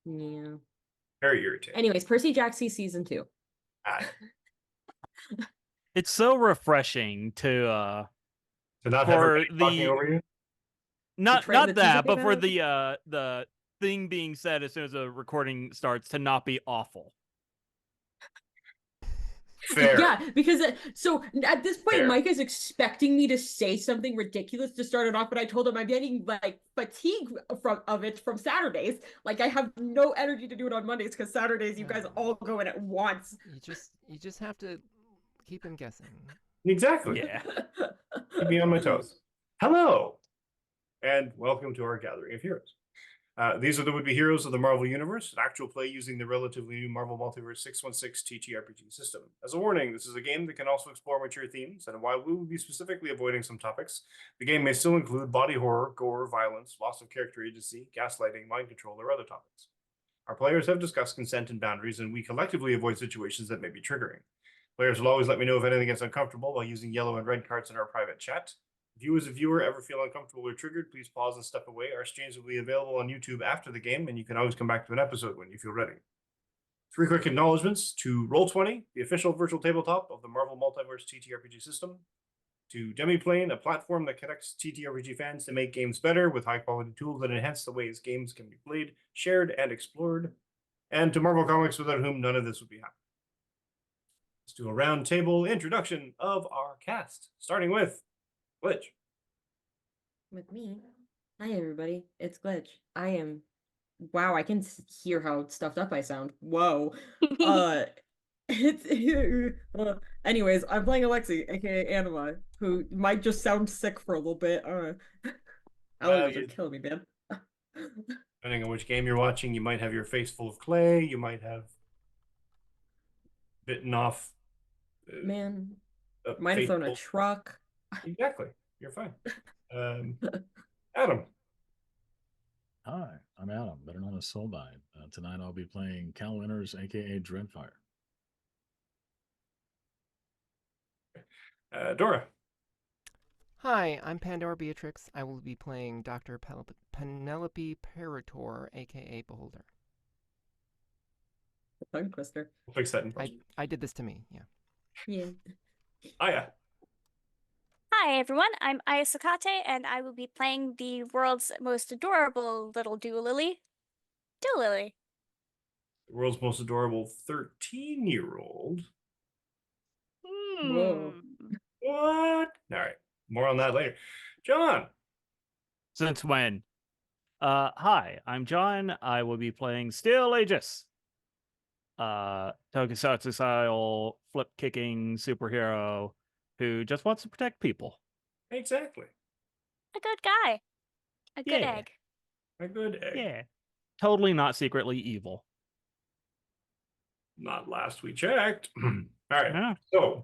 Yeah. Very irritating. Anyways, Percy Jackson season 2. It's so refreshing to not have for everybody talking over you. Not The that, but for teaser the thing being said as soon as a recording starts to not be awful. Fair. Yeah, because so at this point, Fair. Mike is expecting me to say something ridiculous to start it off, but I told him I'm getting like fatigue from Saturdays. Like I have no energy to do it on Mondays because Saturdays you guys all go in at once. You just have to keep him guessing. Exactly. Yeah. Keep me on my toes. Hello, and welcome to our gathering of heroes. These are the would-be heroes of the Marvel Universe, an actual play using the relatively new Marvel Multiverse 616 ttrpg system. As a warning, this is a game that can also explore mature themes, and while we will be specifically avoiding some topics, the game may still include body horror, gore, violence, loss of character agency, gaslighting, mind control, or other topics. Our players have discussed consent and boundaries, and we collectively avoid situations that may be triggering. Players will always let me know if anything gets uncomfortable by using yellow and red cards in our private chat. If you as a viewer ever feel uncomfortable or triggered, please pause and step away. Our streams will be available on YouTube after the game, and you can always come back to an episode when you feel ready. 3 quick acknowledgements to Roll20, the official virtual tabletop of the Marvel Multiverse TTRPG system, to Demiplane, a platform that connects TTRPG fans to make games better with high-quality tools that enhance the ways games can be played, shared, and explored, and to Marvel Comics, without whom none of this would be happening. Let's do a round table introduction of our cast, starting with Glitch. With me. Hi, everybody. It's Glitch. I am. Wow, I can hear how stuffed up I sound. Whoa. Anyways, I'm playing Alexi, aka Anima, who might just sound sick for a little bit. Allergies are killing me, man. Depending on which game you're watching, you might have your face full of clay. You might have bitten off. Man, might have thrown a truck. Exactly. You're fine. Adam. Hi, I'm Adam, better known as Soulbind. Tonight I'll be playing Cal Winters, aka Dreadfire. Dora. Hi, I'm Pandora Beatrix. I will be playing Dr. Penelope Parator, aka Beholder. Tongue twister. We'll fix that in post. I did this to me, yeah. Yeah. Aya. Hi everyone, I'm Aya Sakate, and I will be playing the world's most adorable little Dualily. Dualily. The world's most adorable 13-year-old. Whoa. What? All right. More on that later. John. Since when? Hi, I'm John. I will be playing Steel Aegis. Tokusatsu style flip kicking superhero who just wants to protect people. Exactly. A good guy. A good egg. A good egg. Yeah. Totally not secretly evil. Not last we checked. All right. Yeah. So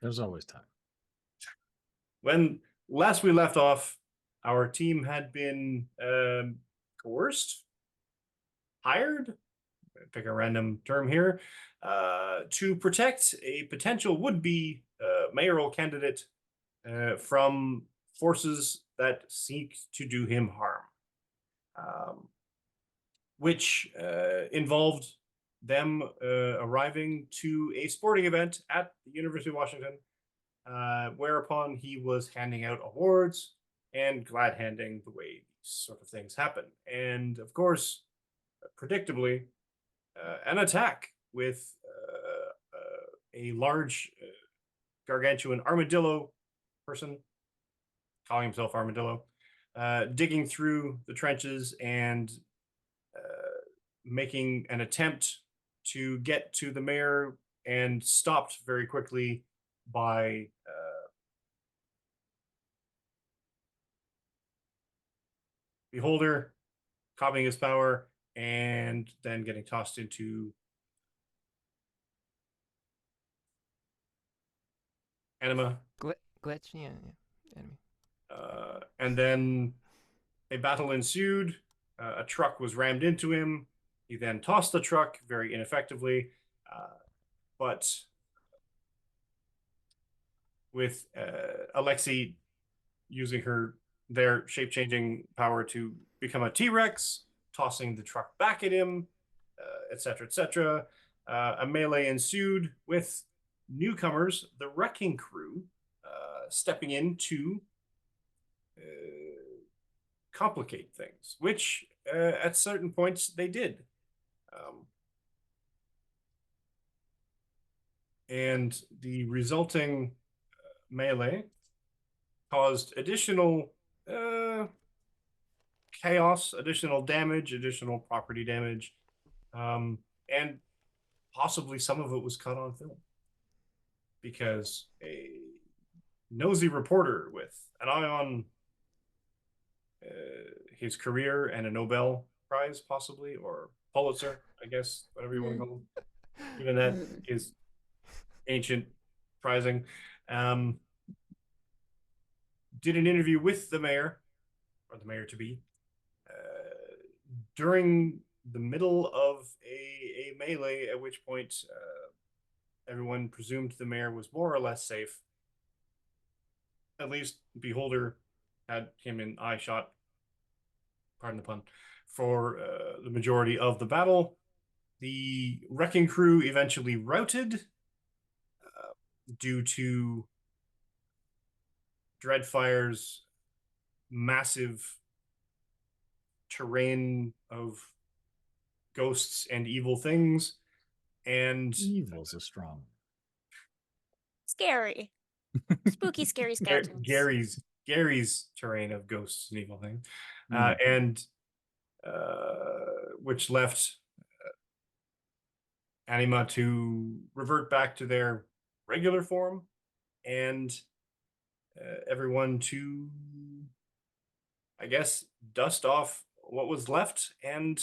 there's always time. When last we left off, our team had been coerced, hired, pick a random term here, to protect a potential would-be mayoral candidate from forces that seek to do him harm, which involved them arriving to a sporting event at the University of Washington, whereupon he was handing out awards and glad-handing the way these sort of things happen. And of course, predictably, an attack with a large gargantuan armadillo person, calling himself Armadillo, digging through the trenches and making an attempt to get to the mayor, and stopped very quickly by Beholder copying his power and then getting tossed into Anima. Glitch, yeah, enemy. And then a battle ensued. A truck was rammed into him. He then tossed the truck very ineffectively, but with Alexi using their shape-changing power to become a T-Rex, tossing the truck back at him, etc., etc. A melee ensued with newcomers, the Wrecking Crew, stepping in to complicate things, which at certain points they did. And the resulting melee caused additional chaos, additional damage, additional property damage, and possibly some of it was cut on film because a nosy reporter with an eye on his career and a Nobel Prize, possibly, or Pulitzer, I guess, whatever you want to call him, given that is ancient prizing, did an interview with the mayor, or the mayor to be, during the middle of a melee, at which point everyone presumed the mayor was more or less safe. At least Beholder had him in eye shot, pardon the pun, for the majority of the battle. The Wrecking Crew eventually routed due to Dreadfire's massive terrain of ghosts and evil things, and Evil's a strong. Scary. Spooky, scary skeletons. Gary's terrain of ghosts and evil things, and which left Anima to revert back to their regular form, and everyone to, I guess, dust off what was left and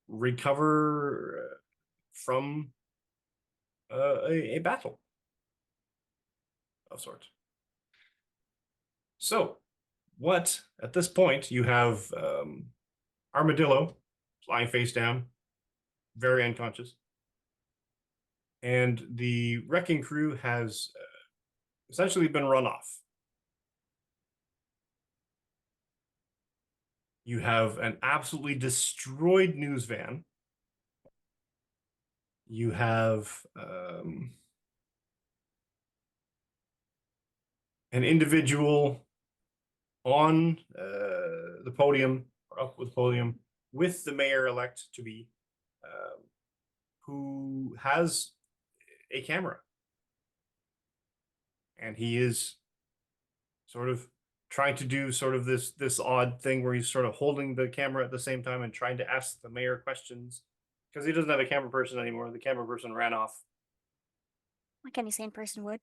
recover from a battle of sorts. So, what at this point you have Armadillo lying face down, very unconscious, and the Wrecking Crew has essentially been run off. You have an absolutely destroyed news van. You have an individual on the podium, or up with the podium, with the mayor-elect to be, who has a camera. And he is sort of trying to do sort of this odd thing where he's sort of holding the camera at the same time and trying to ask the mayor questions because he doesn't have a camera person anymore. The camera person ran off. Like any sane person would.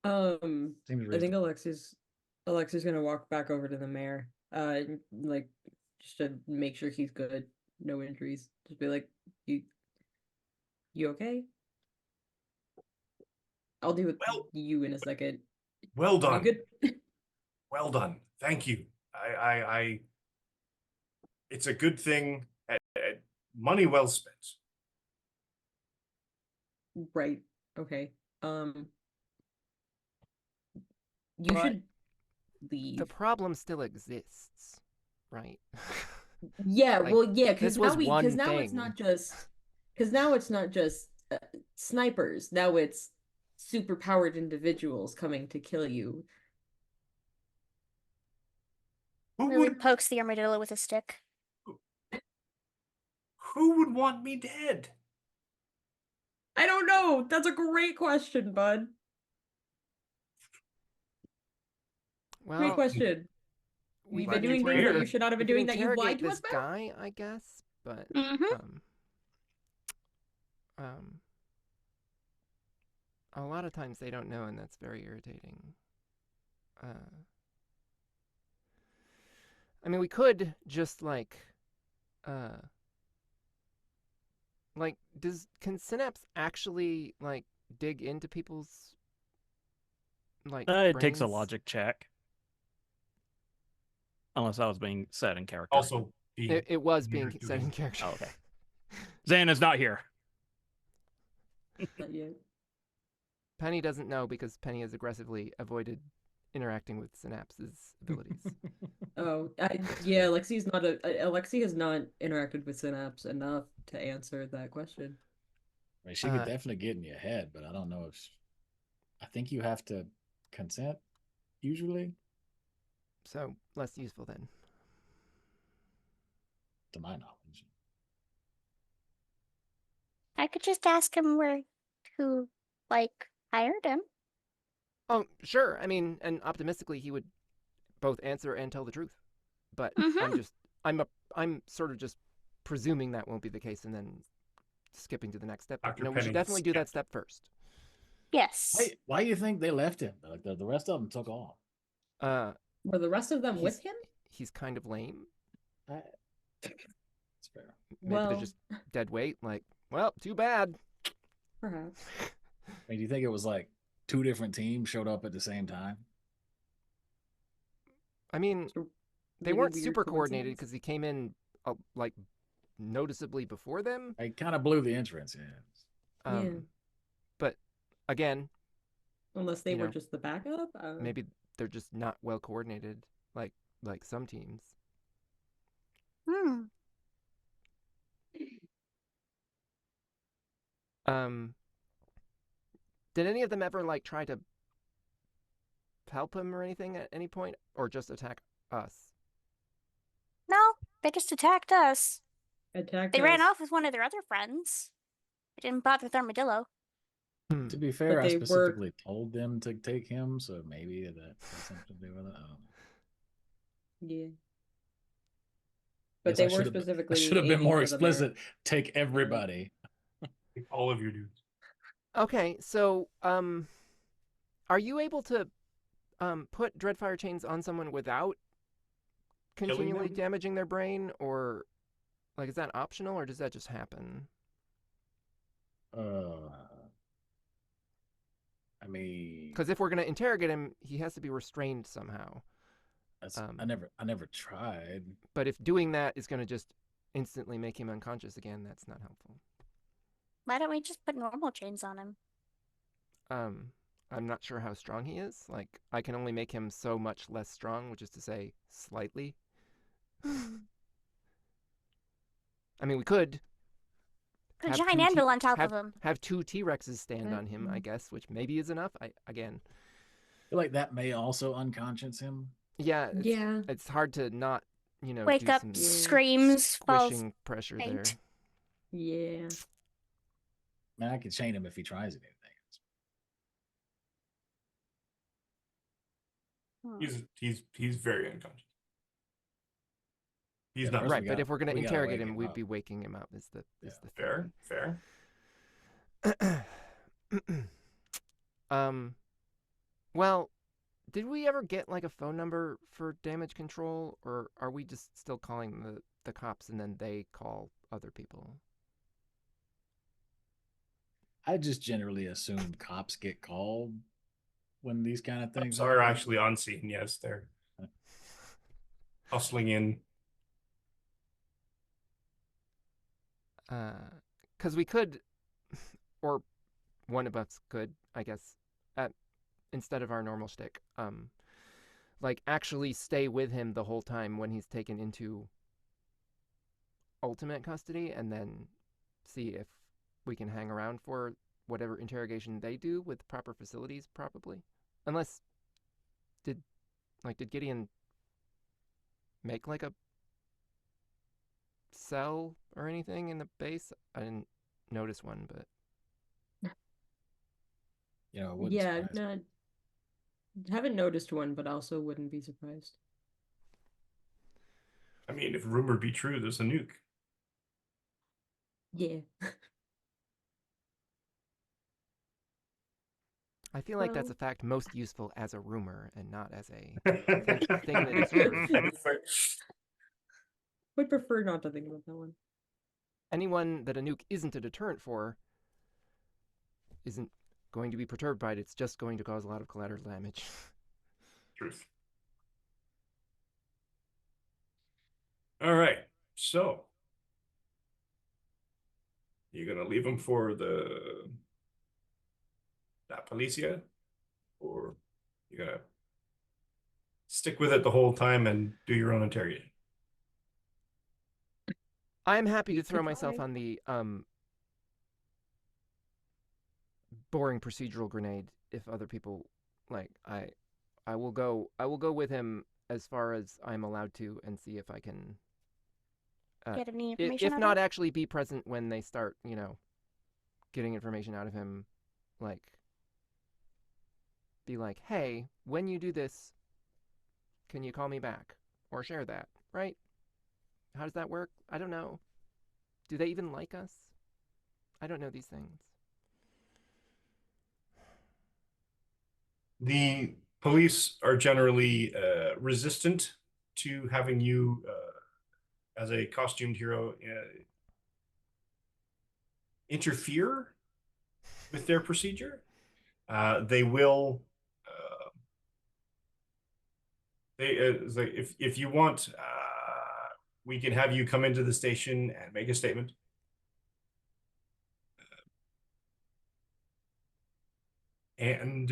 Seems I think Alexa's gonna walk back over to the mayor, like just to make sure he's good, no injuries. Just be like, you okay? I'll deal with you in a second. Well done. You good? Well done. Thank you. I it's a good thing. Money well spent. Right. Okay. You But should leave. the problem still exists, right? Yeah, Like, well, yeah, this because was now one it's thing. not just snipers. Now it's super powered individuals coming to kill you. Lily pokes the armadillo with a stick. Who would want me dead? I don't know. That's a great question, bud. Well, Great question. We've been doing things that you should not have been doing that you've lied to us this about. guy, I guess, but a lot of times they don't know, and that's very irritating. I mean, we could just can Synapse actually dig into people's It takes a brains? logic check. Unless I was being set in character. Also, it was being set in character. Oh, okay. Xana's not here. Not yet. Penny doesn't know because Penny has aggressively avoided interacting with Synapse's abilities. Oh, yeah, Alexi's not Alexi has not interacted with Synapse enough to answer that question. I mean, she could definitely get in your head, but I don't know if I think you have to consent usually, So less useful then. to my knowledge. I could just ask him who, hired him. Oh, sure. I mean, and optimistically, he would both answer and tell the truth. But I'm sort of just presuming that won't be the case, and then skipping to the next step. But, Dr. we should Penny definitely do that skipped. step first. Yes. Why do you think they left him? Like the rest of them took off. Were the rest of them with him? He's kind of lame. It's fair. Maybe Well, they're just dead weight. Like, well, too bad. perhaps. I mean, do you think it was like 2 different teams showed up at the same time? I mean, It's a they really weren't weird super coordinated coincidence. because he came in like noticeably before them. I kind of blew the entrance in. Yeah. But again, Unless they you were know, just the backup. maybe they're just not well coordinated, like some teams. Hmm. Did any of them ever try to help him or anything at any point, or just attack us? No, they just attacked us. Attacked They ran us. off with one of their other friends. They didn't bother with Armadillo. To be fair, I they were- specifically told them to take him, so maybe that has something to do with it. I don't know. Yeah. But Guess they I were should have specifically. I should have been aiming more for the mayor. explicit. Take everybody. All of your dudes. Okay, so are you able to put Dreadfire chains on someone without continually them? damaging their brain, or is that optional, or does that just happen? I mean, Because if we're gonna interrogate him, he has to be restrained somehow. I never tried. But if doing that is gonna just instantly make him unconscious again, that's not helpful. Why don't we just put normal chains on him? I'm not sure how strong he is. I can only make him so much less strong, which is to say, slightly. I mean, we could Put a have giant two anvil on top have, of him. have 2 T-Rexes stand on him, I guess, which maybe is enough. I feel like that may also unconscious him. yeah, Yeah. it's hard to not, Wake do up, some screams, falls. squishing pressure faint. there. Yeah. I mean, I could chain him if he tries anything. He's very unconscious. He's Yeah, not first Right, we but gotta- if we're gonna we gotta interrogate wake him, him we'd up. be waking him up. Is the fair. Fair. Well, did we ever get a phone number for damage control, or are we just still calling the cops and then they call other people? I just generally assume cops get called when these kind of things Cops are happen. actually on scene. Yes, they're hustling in. Because we could, or one of us could, I guess, instead of our normal shtick, actually stay with him the whole time when he's taken into ultimate custody, and then see if we can hang around for whatever interrogation they do with proper facilities, probably. Unless, did Gideon make a cell or anything in the base? I didn't notice one, but it wouldn't Yeah, surprise me. haven't noticed one, but also wouldn't be surprised. I mean, if rumor be true, there's a nuke. Yeah. I feel like that's Well- a fact most useful as a rumor and not as a thing that is true. Would prefer not to think about that one. Anyone that a nuke isn't a deterrent for isn't going to be perturbed by it. It's just going to cause a lot of collateral damage. Truth. All right. So you're gonna leave him for that Policia, or you're gonna stick with it the whole time and do your own interrogation. I'm happy to You throw could myself try. on the boring procedural grenade if other people like. I will go with him as far as I'm allowed to and see if I can Get any information if out of not him? actually be present when they start, getting information out of him, like be like, "Hey, when you do this, can you call me back or share that?" Right? How does that work? I don't know. Do they even like us? I don't know these things. The police are generally resistant to having you as a costumed hero interfere with their procedure. They will. If you want, we can have you come into the station and make a statement. And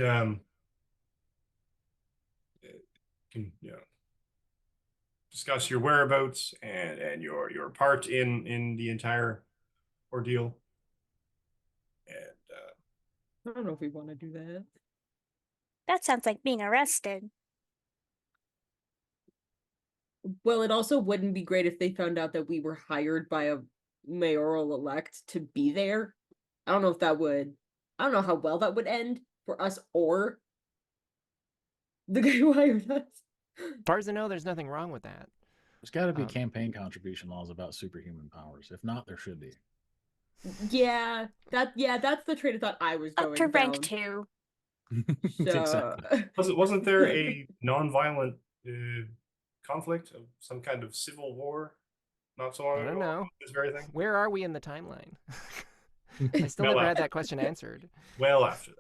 can discuss your whereabouts and your part in the entire ordeal. And I don't know if we want to do that. That sounds like being arrested. Well, it also wouldn't be great if they found out that we were hired by a mayoral elect to be there. I don't know if that would. I don't know how well that would end for us or the guy who hired us. As far as I know, there's nothing wrong with that. There's got to be campaign contribution laws about superhuman powers. If not, there should be. Yeah, that's the train of thought I was Up going to rank down. 2. So Exactly. wasn't there a non-violent conflict of some kind of civil war not so long I ago don't know. about this very thing? Where are we in the timeline? I still Well, never had that question answered. Well after that.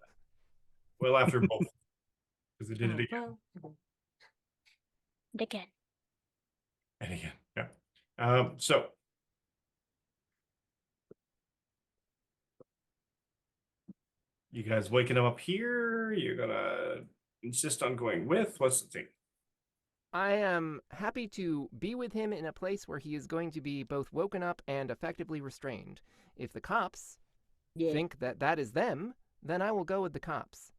Well after both. Because they did it again. well, And again. And again. Yeah. So you guys waking him up here? You're gonna insist on going with? What's the thing? I am happy to be with him in a place where he is going to be both woken up and effectively restrained. If the cops yeah. think that that is them, then I will go with the cops.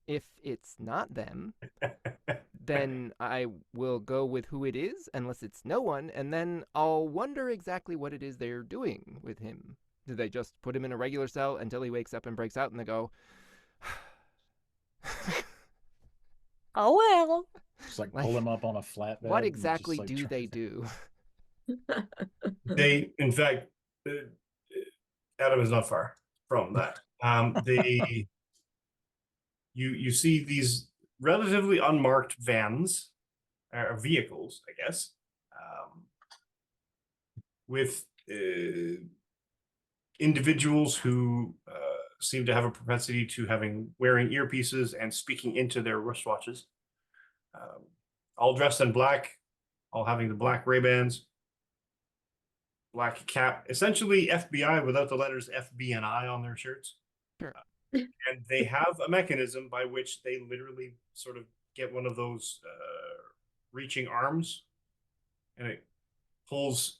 If it's not them, then I will go with who it is, unless it's no one, and then I'll wonder exactly what it is they're doing with him. Do they just put him in a regular cell until he wakes up and breaks out and they go, Oh well. Just like Like, pull him up on a flatbed. what and just, exactly like, do try- they do? They, in fact, Adam is not far from that. They, you see these relatively unmarked vans, or vehicles, I guess, with individuals who seem to have a propensity to wearing earpieces and speaking into their wristwatches, all dressed in black, all having the black Ray-Bans, black cap, essentially FBI without the letters FB and I on their shirts. Sure. And they have a mechanism by which they literally sort of get one of those reaching arms, and it pulls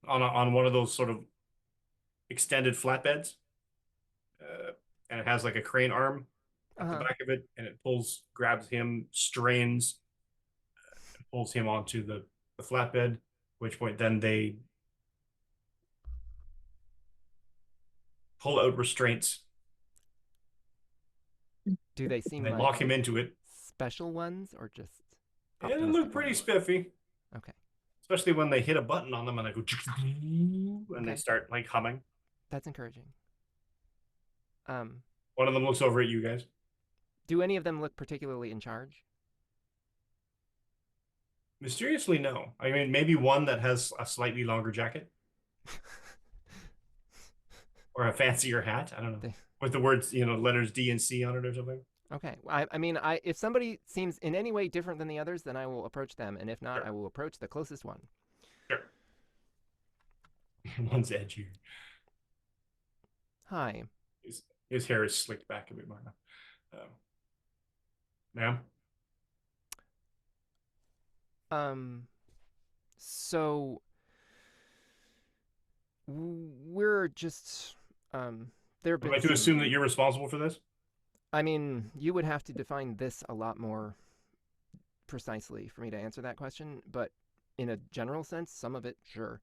on one of those sort of extended flatbeds, and it has like a crane arm at the back of it, and it grabs him, strains, and pulls him onto the flatbed. At which point, then they pull out restraints. Do they seem And they like lock him into it. special ones or just And it optimistic look pretty ones? spiffy. Okay. Especially when they hit a button on them and they go and they start like humming. That's encouraging. One of them looks over at you guys. Do any of them look particularly in charge? Mysteriously, no. I mean, maybe one that has a slightly longer jacket or a fancier hat. I don't know. With the words, letters D and C on it or something. Okay. I mean, if somebody seems in any way different than the others, then I will approach them, and if not, Sure. I will approach the closest one. Sure. One's edgier. Hi. His hair is slicked back a bit more now. Ma'am? So we're just there have Am been I to some, assume that you're responsible for this? I mean, you would have to define this a lot more precisely for me to answer that question, but in a general sense, some of it, sure.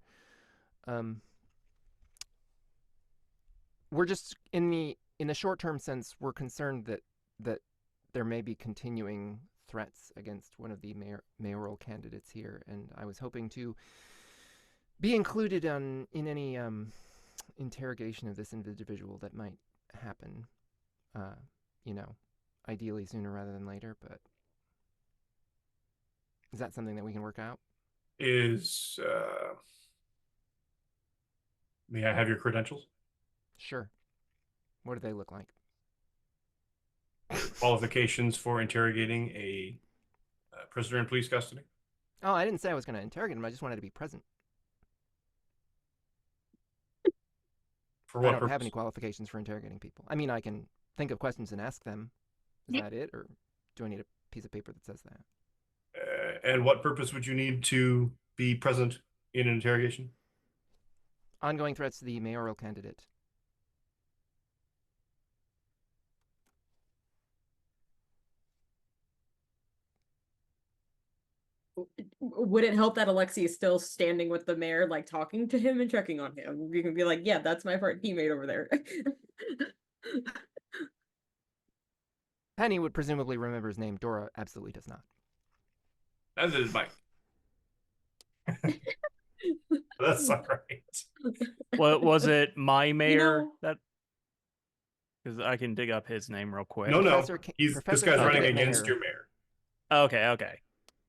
We're just in the short-term sense, we're concerned that there may be continuing threats against one of the mayoral candidates here, and I was hoping to be included in any interrogation of this individual that might happen. You know, ideally sooner rather than later, but is that something that we can work out? May I have your credentials? Sure. What do they look like? Qualifications for interrogating a prisoner in police custody? Oh, I didn't say I was going to interrogate him. I just wanted to be present. For what I don't purpose? have any qualifications for interrogating people. I mean, I can think of questions and ask them. Is that it? Or do I need a piece of paper that says that? And what purpose would you need to be present in an interrogation? Ongoing threats to the mayoral candidate. Would it help that Alexi is still standing with the mayor, like talking to him and checking on him? You can be like, yeah, that's my teammate over there. Penny would presumably remember his name. Dora absolutely does not. That is Mike. That's all right. What was it? My mayor? know- That because I can dig up his name real quick. No, Professor this Professor guy's Candidate running against Mayor. your mayor. Okay.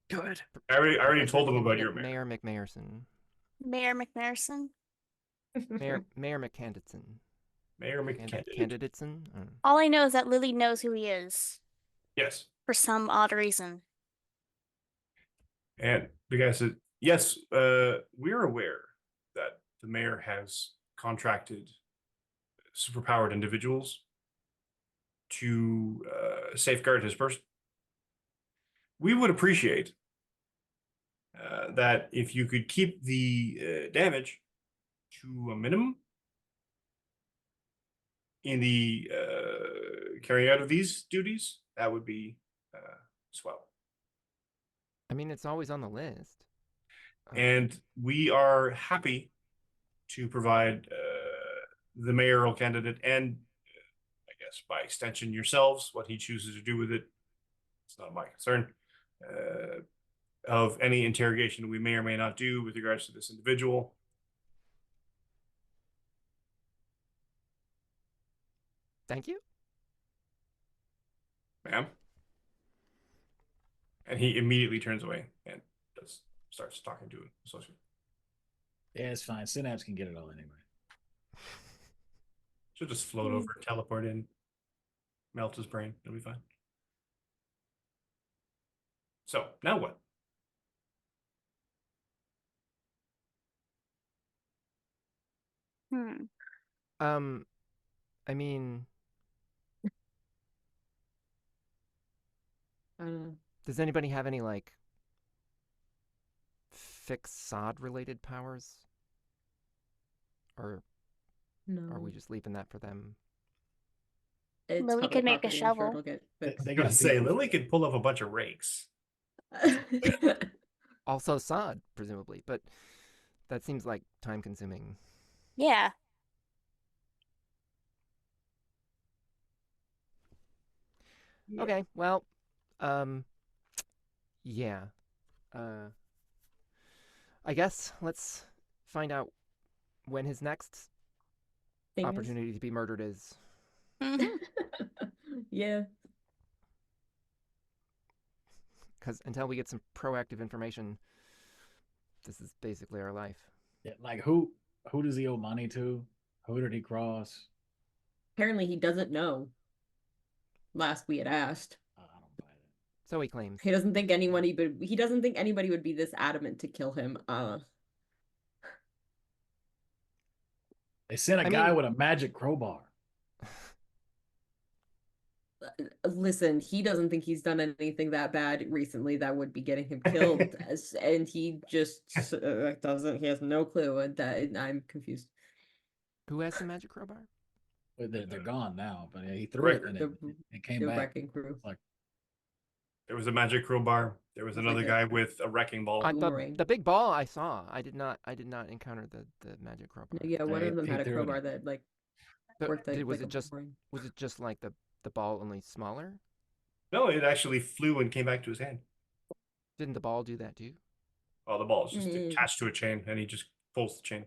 Good. I already Professor told him about your mayor. Mayor McMayerson. Mayor McMarison. Mayor McCandidson. Mayor McCandidate. Candidateson? All I know is that Lily knows who he is Yes. for some odd reason. And the guy said, yes, we're aware that the mayor has contracted superpowered individuals to safeguard his person. We would appreciate that if you could keep the damage to a minimum in the carrying out of these duties, that would be swell. I mean, it's always on the list. And we are happy to provide the mayoral candidate and, I guess, by extension, yourselves, what he chooses to do with it. It's not my concern. Of any interrogation we may or may not do with regards to this individual. Thank you. Ma'am. And he immediately turns away and starts talking to an associate. Yeah, it's fine. Synapse can get it all anyway. She'll just float over, teleport in, melt his brain. It'll be fine. So, now what? I mean, does anybody have any, like, fixed sod related powers? Or No. are we just leaving that for them? It's Lily public could make a property, I'm sure shovel. it'll get fixed. I gotta say, Lily could pull up a bunch of rakes. Also sod, presumably, but that seems like time consuming. Yeah. Yeah. Okay, well, yeah. I guess let's find out when his next Thing is- opportunity to be murdered is. Mhm. Yeah. Because until we get some proactive information, this is basically our life. Yeah, like who does he owe money to? Who did he cross? Apparently he doesn't know. Last we had asked. I don't buy that. So he claims. He doesn't think anybody would be this adamant to kill him. They sent a I guy mean- with a magic crowbar. Listen, he doesn't think he's done anything that bad recently that would be getting him killed, and he just doesn't. He has no clue, and that I'm confused. Who has the magic crowbar? Well, they're gone now, but he threw it and it came The back. wrecking crew. Like, There was a magic crowbar. There was It's another like guy with a wrecking ball. Boomerang. The big ball I saw. I did not encounter the magic crowbar. Yeah, one of them he had a threw it. crowbar that like But worked like, was like it a just boomerang. like the ball only smaller? No, it actually flew and came back to his hand. Didn't the ball do that too? Oh, the ball is just attached to a chain, and he just pulls the chain.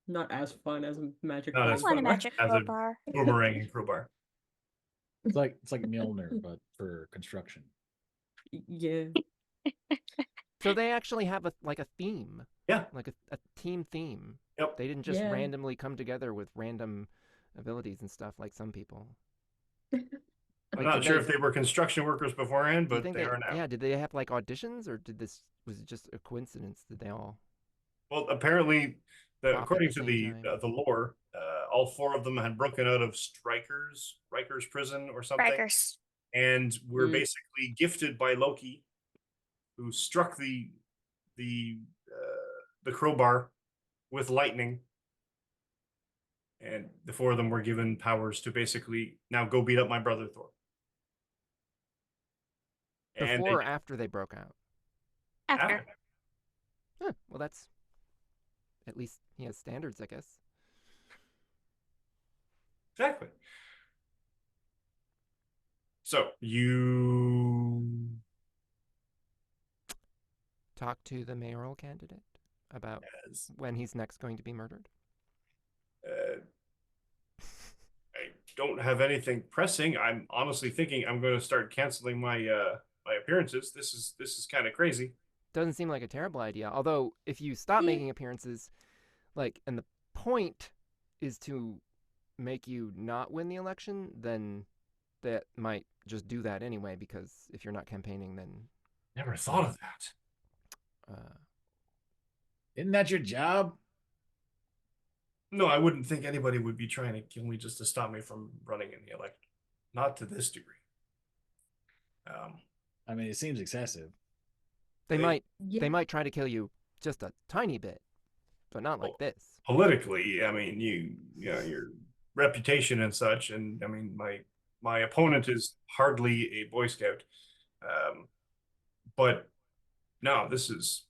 Not as fun as a magic Not I as want a fun magic as a crowbar. boomerang and crowbar. it's like Mjolnir, but for construction. Yeah. So they actually have a theme. Yeah. Like a team theme. Yep. They didn't just Yeah. randomly come together with random abilities and stuff like some people. I'm not sure if they were construction workers beforehand, Do you but think they are now. Yeah, did they have like auditions, or was it just a coincidence that they all Well, apparently, Pop at according the to same the time. the lore, all four of them had broken out of Riker's prison or something, Rikers. and were Mm. basically gifted by Loki, who struck the crowbar with lightning, and the four of them were given powers to basically now go beat up my brother Thor. And before or after they broke out? After. Huh, well, that's at least he has standards, I guess. Exactly. So you Talk to the mayoral candidate about as when he's next going to be murdered. I don't have anything pressing. I'm honestly thinking I'm going to start canceling my my appearances. This is kind of crazy. Doesn't seem like a terrible idea. Although, if you stop Yeah. making appearances, and the point is to make you not win the election, then that might just do that anyway, because if you're not campaigning, then Never thought of that. Isn't that your job? No, I wouldn't think anybody would be trying to kill me just to stop me from running in the election. Not to this degree. I mean, it seems excessive. they Yeah. might try to kill you just a tiny bit, but not like this. Politically, I mean, you know your reputation and such, and I mean my opponent is hardly a Boy Scout, but no, this is.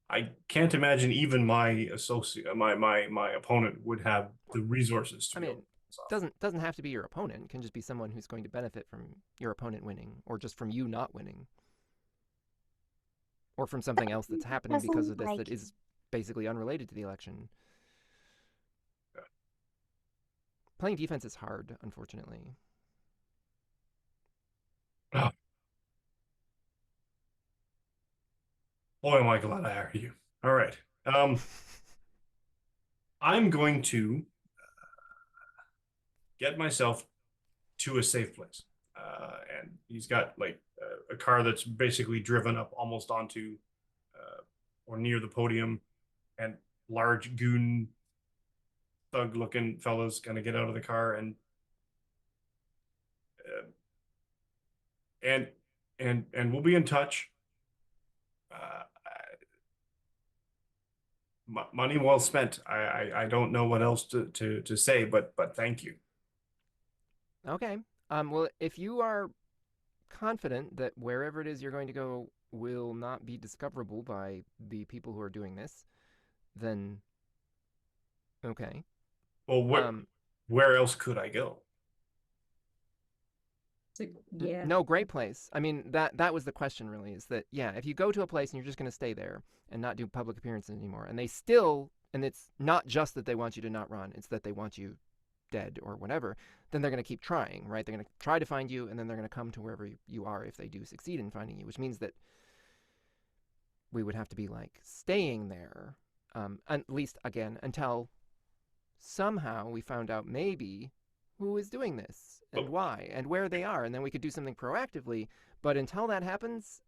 I can't imagine even my associate, my opponent would have the resources to. I mean, doesn't have to be your opponent. It can just be someone who's going to benefit from your opponent winning, or just from you not winning, or from something else that's happening because of this that is basically unrelated to the election. Yeah. Playing defense is hard, unfortunately. Oh. Boy, am I glad I hired you. All right. I'm going to get myself to a safe place. And he's got like a car that's basically driven up almost onto or near the podium, and large goon thug looking fellas gonna get out of the car and we'll be in touch. Money well spent. I don't know what else to say, but thank you. Okay. Well, if you are confident that wherever it is you're going to go will not be discoverable by the people who are doing this, then okay. Well, where else could I go? Yeah. No, great place. I mean, that was the question, really, is that, yeah, if you go to a place and you're just going to stay there and not do public appearances anymore, and it's not just that they want you to not run, it's that they want you dead or whatever, then they're going to keep trying, right? They're going to try to find you, and then they're going to come to wherever you are if they do succeed in finding you, which means that we would have to be, like, staying there, at least, again, until somehow we found out maybe who is doing this and why and where they are, and then we could do something proactively. But until that happens,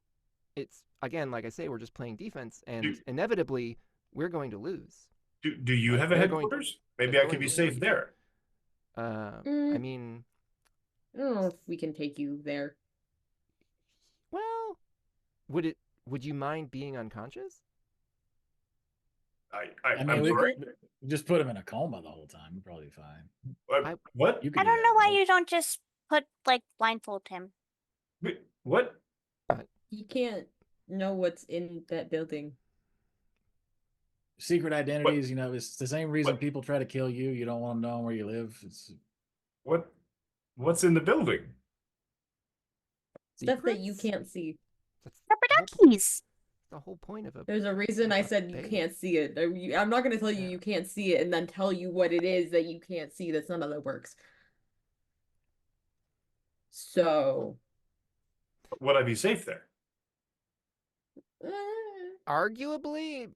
it's, again, like I say, we're just playing defense, and inevitably we're going to lose. Do you have a headquarters? Maybe I could be safe there. I Mm. mean, I don't know if we can take you there. well, would you mind being unconscious? I mean, I'm we sorry. could just put him in a coma the whole time. We'd probably be fine. What? You could I do don't that, know why right? you don't just put like blindfold him. Wait, what? You can't know what's in that building. Secret identities, you know, it's the same reason What? people try to kill you. You don't want them knowing where you live. It's What's in the building? Stuff that you Secrets? can't see. That's Rubber the whole, duckies. the whole point of a There's a reason I a said you base. can't see it. I'm not going to tell you Yeah. you can't see it and then tell you what it is that you can't see. That's not how that works. So, Would I be safe there? Arguably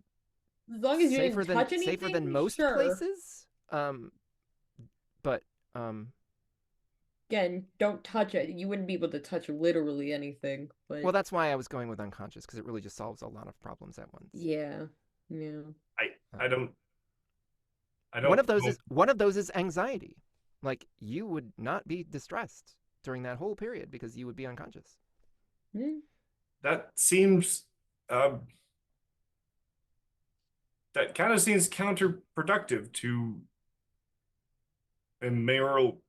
as long as you safer didn't touch anything, safer than most sure. places. But Again, don't touch it. You wouldn't be able to touch literally anything, but well, that's why I was going with unconscious, because it really just solves a lot of problems at once. yeah, yeah. I don't. One of those know. is one of those is anxiety. Like, you would not be distressed during that whole period because you would be unconscious. Hmm. That seems. That kind of seems counterproductive to a mayoral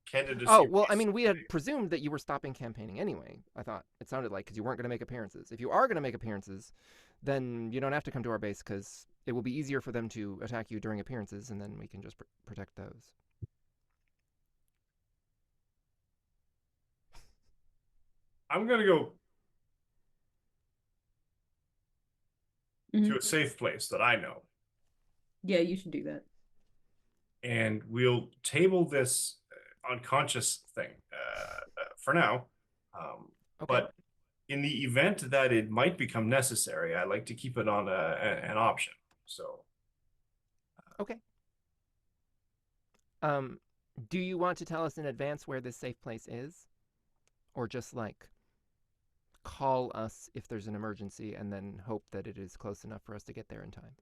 candidacy. Oh, well, I mean, we had presumed that you were stopping campaigning anyway. I thought it sounded like, because you weren't going to make appearances. If you are going to make appearances, then you don't have to come to our base, because it will be easier for them to attack you during appearances, and then we can just protect those. I'm gonna go Mhm. to a safe place that I know, Yeah, you should do that. and we'll table this unconscious thing for now. Okay. But in the event that it might become necessary, I like to keep it on an option. So Okay. Do you want to tell us in advance where this safe place is? Or just, like, call us if there's an emergency and then hope that it is close enough for us to get there in time?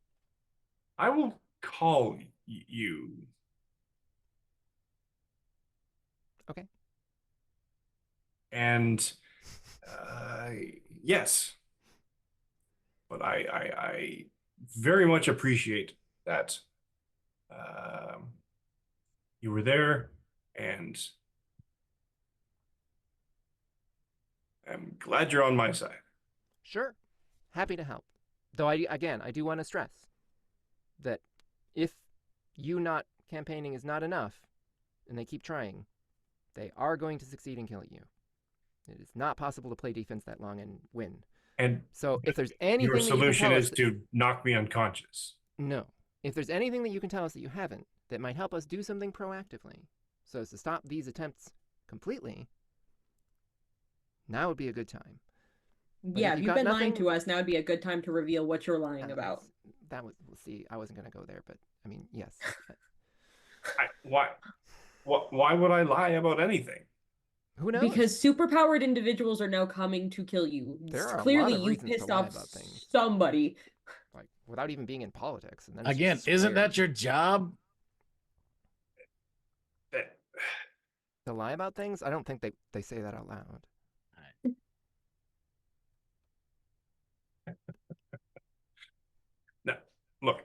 I will call you. Okay. And yes, but I very much appreciate that you were there, and I'm glad you're on my side. Sure. Happy to help. Though, I do want to stress that if you not campaigning is not enough, and they keep trying, they are going to succeed in killing you. It is not possible to play defense that long and win. And So if there's your anything that you can solution tell is us to knock me unconscious. no. If there's anything that you can tell us that you haven't that might help us do something proactively so as to stop these attempts completely, now would be a good time. But Yeah, if if you've you've got been lying nothing, to us, now would be a good time to reveal what you're lying about. that was, we'll see, I wasn't going to go there, but I mean, yes. Why would I lie about anything? Who knows? Because superpowered individuals are now coming to kill you. There are a Clearly, lot of you reasons to pissed lie off about things. somebody. Like, without even being in politics. And then it's Again, just isn't squared. that your job? That To lie about things? I don't think they say that out loud. no, look,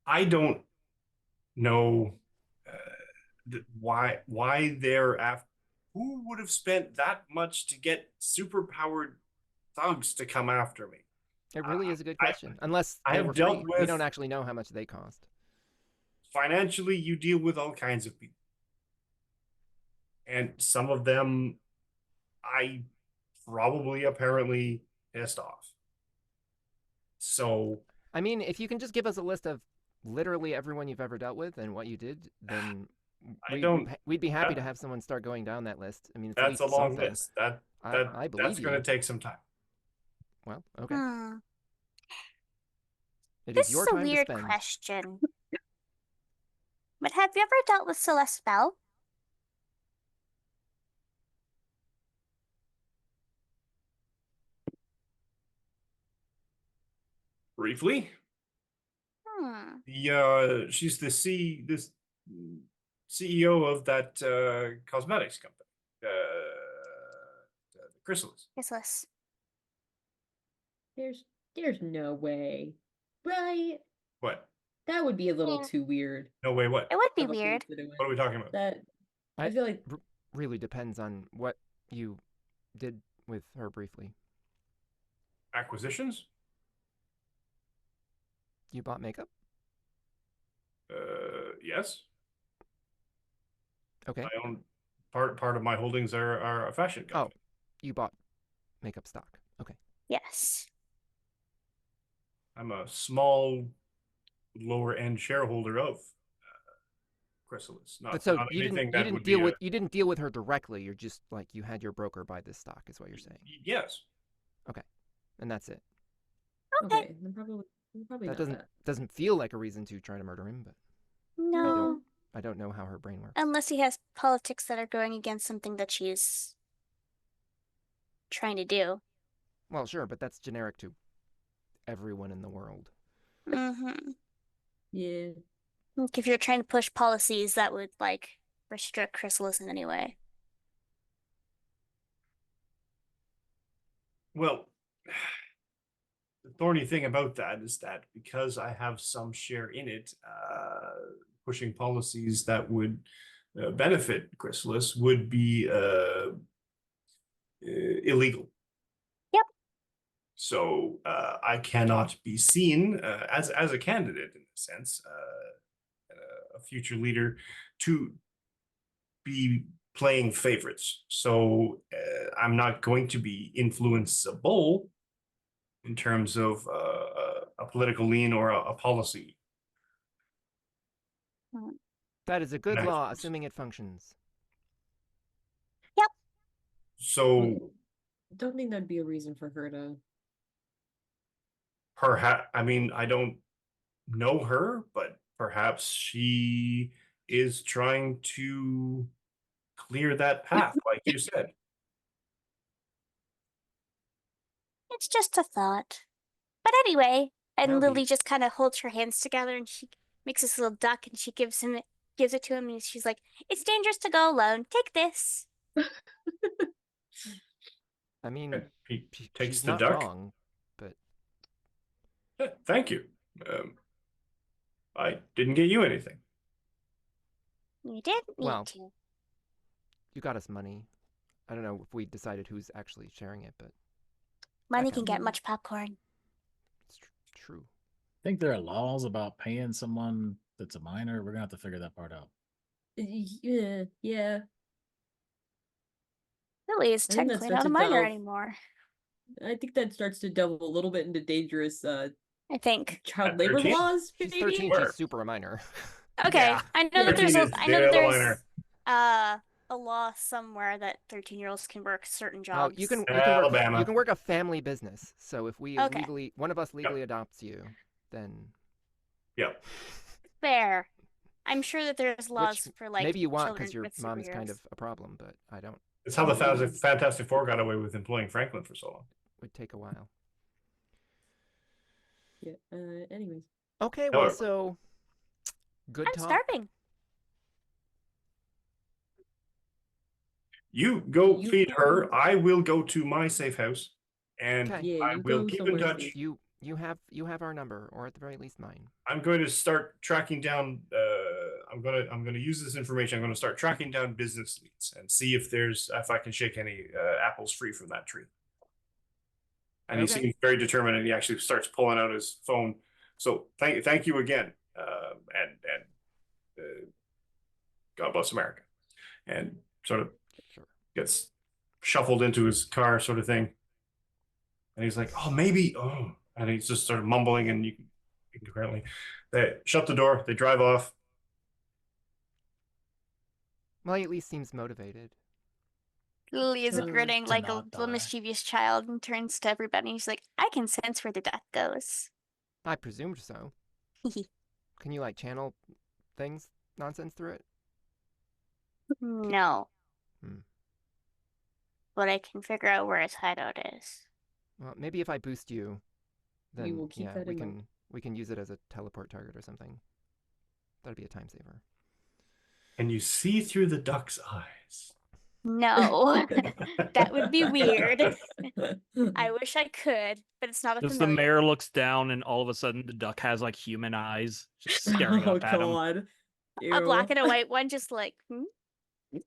I don't know why they're after. Who would have spent that much to get superpowered thugs to come after me? It really is a good question. Unless I they have were dealt free. We with- don't actually know how much they cost. Financially, you deal with all kinds of people, and some of them I probably apparently pissed off. So I mean, if you can just give us a list of literally everyone you've ever dealt with and what you did, then we'd be happy to have someone start going down that list. I mean, it's at that's a least long something. list. I believe That's going to take some time. Well, okay. It This is your is a time weird to spend. question. But have you ever dealt with Celeste Bell? Briefly, Hmm. she's the CEO of that cosmetics company, Chrysalis. Useless. There's no way. Right? What? That would be a little Yeah. too weird. No way. What? It would be of a weird. place to do it. What are we talking about? That I I- feel like Really depends on what you did with her briefly. Acquisitions? You bought makeup? Yes. Okay. I own part of my holdings are a fashion company. Oh, you bought makeup stock. Okay. Yes. I'm a small, lower end shareholder of Chrysalis. But so not you anything didn't that would be a, you didn't deal with her directly. You're just like you had your broker buy this stock, is what you're saying, yes. and that's it. okay, then probably That not doesn't feel like a reason to try to murder him, but No. I don't know how her brain works. Unless he has politics that are going against something that she's trying to do. Well, sure, but that's generic to everyone in the world. Mm-hmm. Yeah. Like if you're trying to push policies that would like restrict Chrysalis in any way. Well, the thorny thing about that is that because I have some share in it, pushing policies that would benefit Chrysalis would be illegal. Yep. So I cannot be seen as a candidate in a sense, a future leader, to be playing favorites. So I'm not going to be influenceable in terms of a political lean or a policy. That is a good law, Actions. assuming it functions. So Don't think that'd be a reason for her to. perhaps, I mean, I don't know her, but perhaps she is trying to clear that path, like you said. It's just a thought. But anyway, and That'll be- Lily just kind of holds her hands together and she makes this little duck and she gives it to him and she's like, "It's dangerous to go alone. Take this." I mean, And he takes she's the not duck. wrong, but Thank you. I didn't get you anything. You didn't need Well, to. you got us money. I don't know if we decided who's actually sharing it, but Money that can get counts. much popcorn. it's true. I think there are laws about paying someone that's a minor. We're gonna have to figure that part out. Yeah. Lily is I think that technically starts not a to minor delve- anymore. I think that starts to delve a little bit into dangerous I think. child At labor 13? laws. She's maybe? 13. Where? She's super a minor. Okay, Yeah. I know that 13 is I know that the there's minor. a law somewhere that 13-year-olds can work certain Oh, jobs. you can Alabama. work a family business. So if we Okay. legally, one of us legally adopts you, then Yep. Fair. I'm sure that there's laws which for like maybe you want children because your with mom is kind superheroes. of a problem, but I don't. It's how the Fantastic Four got away with employing Franklin for so long. Would take a while. Yeah. Anyways. Okay, well, However- so good I'm talk. starving. You go You feed go- her. I will go to my safe house, and Okay. Yeah, I you will go keep in somewhere touch. safe. You have our number, or at the very least mine. I'm going to start tracking down. I'm gonna use this information. I'm going to start tracking down business leads and see if I can shake any apples free from that tree. And Okay. he seems very determined, and he actually starts pulling out his phone. So thank you again, and God bless America, and sort of Sure. gets shuffled into his car, sort of thing. And he's like, "Oh, maybe." Oh, and he's just sort of mumbling, and you can apparently they shut the door. They drive off. Well, he at least seems motivated. Lily is To- grinning to like a not little die. mischievous child and turns to everybody. She's like, "I can sense where the duck goes." I presumed so. Can you like channel things, nonsense through it? No. Hmm. But I can figure out where its hideout is. Well, maybe if I boost you, then will keep yeah, that we in can mind. we can use it as a teleport target or something. That'd be a time saver. and you see through the duck's eyes. No, that would be weird. I wish I could, but it's not a Just the familiar. mayor looks down, and all of a sudden the duck has like human eyes, just staring Oh up at him. god. A black Ew. and a white one, just like,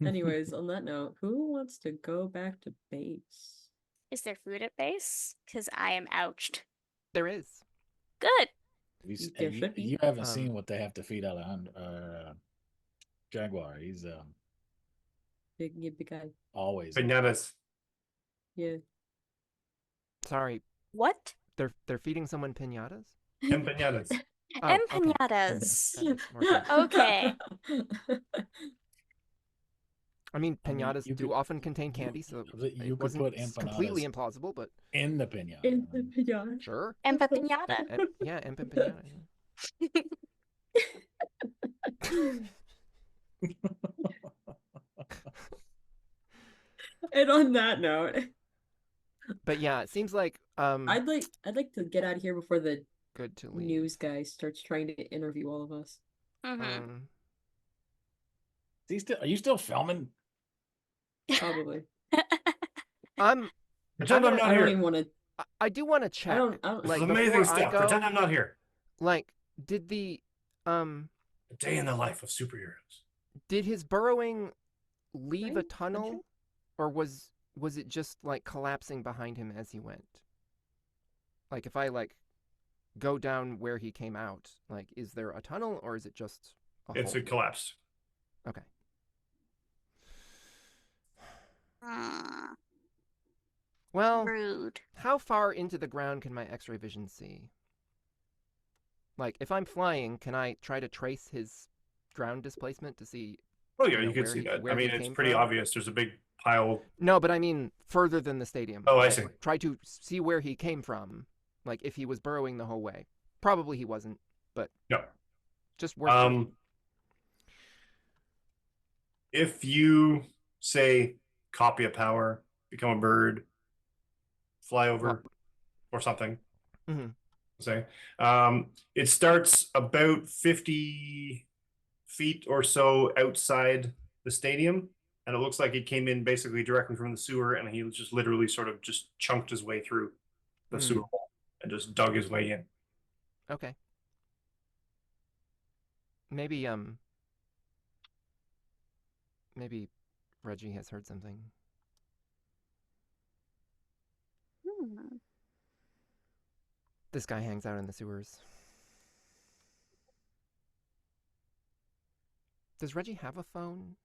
Anyways, on that note, who wants to go back to base? is there food at base? Because I am ouched. There is. Good. There should be. You haven't seen what they have to feed Alejandro Jaguar. He's Big guy. always Pinatas. Yeah. Sorry, What? they're feeding someone pinatas? Empanadas. Oh, okay. Empanadas. That makes more sense. Okay. I mean, I mean, pinatas you do could- often contain candy, so you it could wasn't put empanadas completely implausible, but in the pinata. In the pinata. sure. Empapinata. Yeah, empanada. And on that note, But yeah, it seems like I'd like to get out of here before the good to leave. news guy starts trying to interview all of us. Mm-hmm. Are you still filming? Probably. Pretend I'm I not don't here. even want to. I do want to check. I don't. This like, is amazing before I stuff. go- Pretend I'm not here. Like, did the A day in the life of superheroes. did his burrowing leave a Right? tunnel, or was it just like collapsing behind him as he went? Like, if I like go down where he came out, like, is there a tunnel or is it just a It's a hole? collapse. Okay. Well, Rude. how far into the ground can my X-ray vision see? Like, if I'm flying, can I try to trace his ground displacement to see? Oh yeah, You know, you can where see he- that. I where he mean, it's came pretty from? obvious. There's a big pile. No, but I mean further than the stadium. Oh, I Like, see. Try to see where he came from. Like, if he was burrowing the whole way. Probably he wasn't, but No. just worth checking. If you say copy a power, become a bird, fly over, or something, Mhm. say, it starts about 50 feet or so outside the stadium, and it looks like it came in basically directly from the sewer, and he just literally sort of just chunked his way through the sewer hole and just dug his way in. Okay. Maybe maybe Reggie has heard something. This guy hangs out in the sewers. Does Reggie have a phone?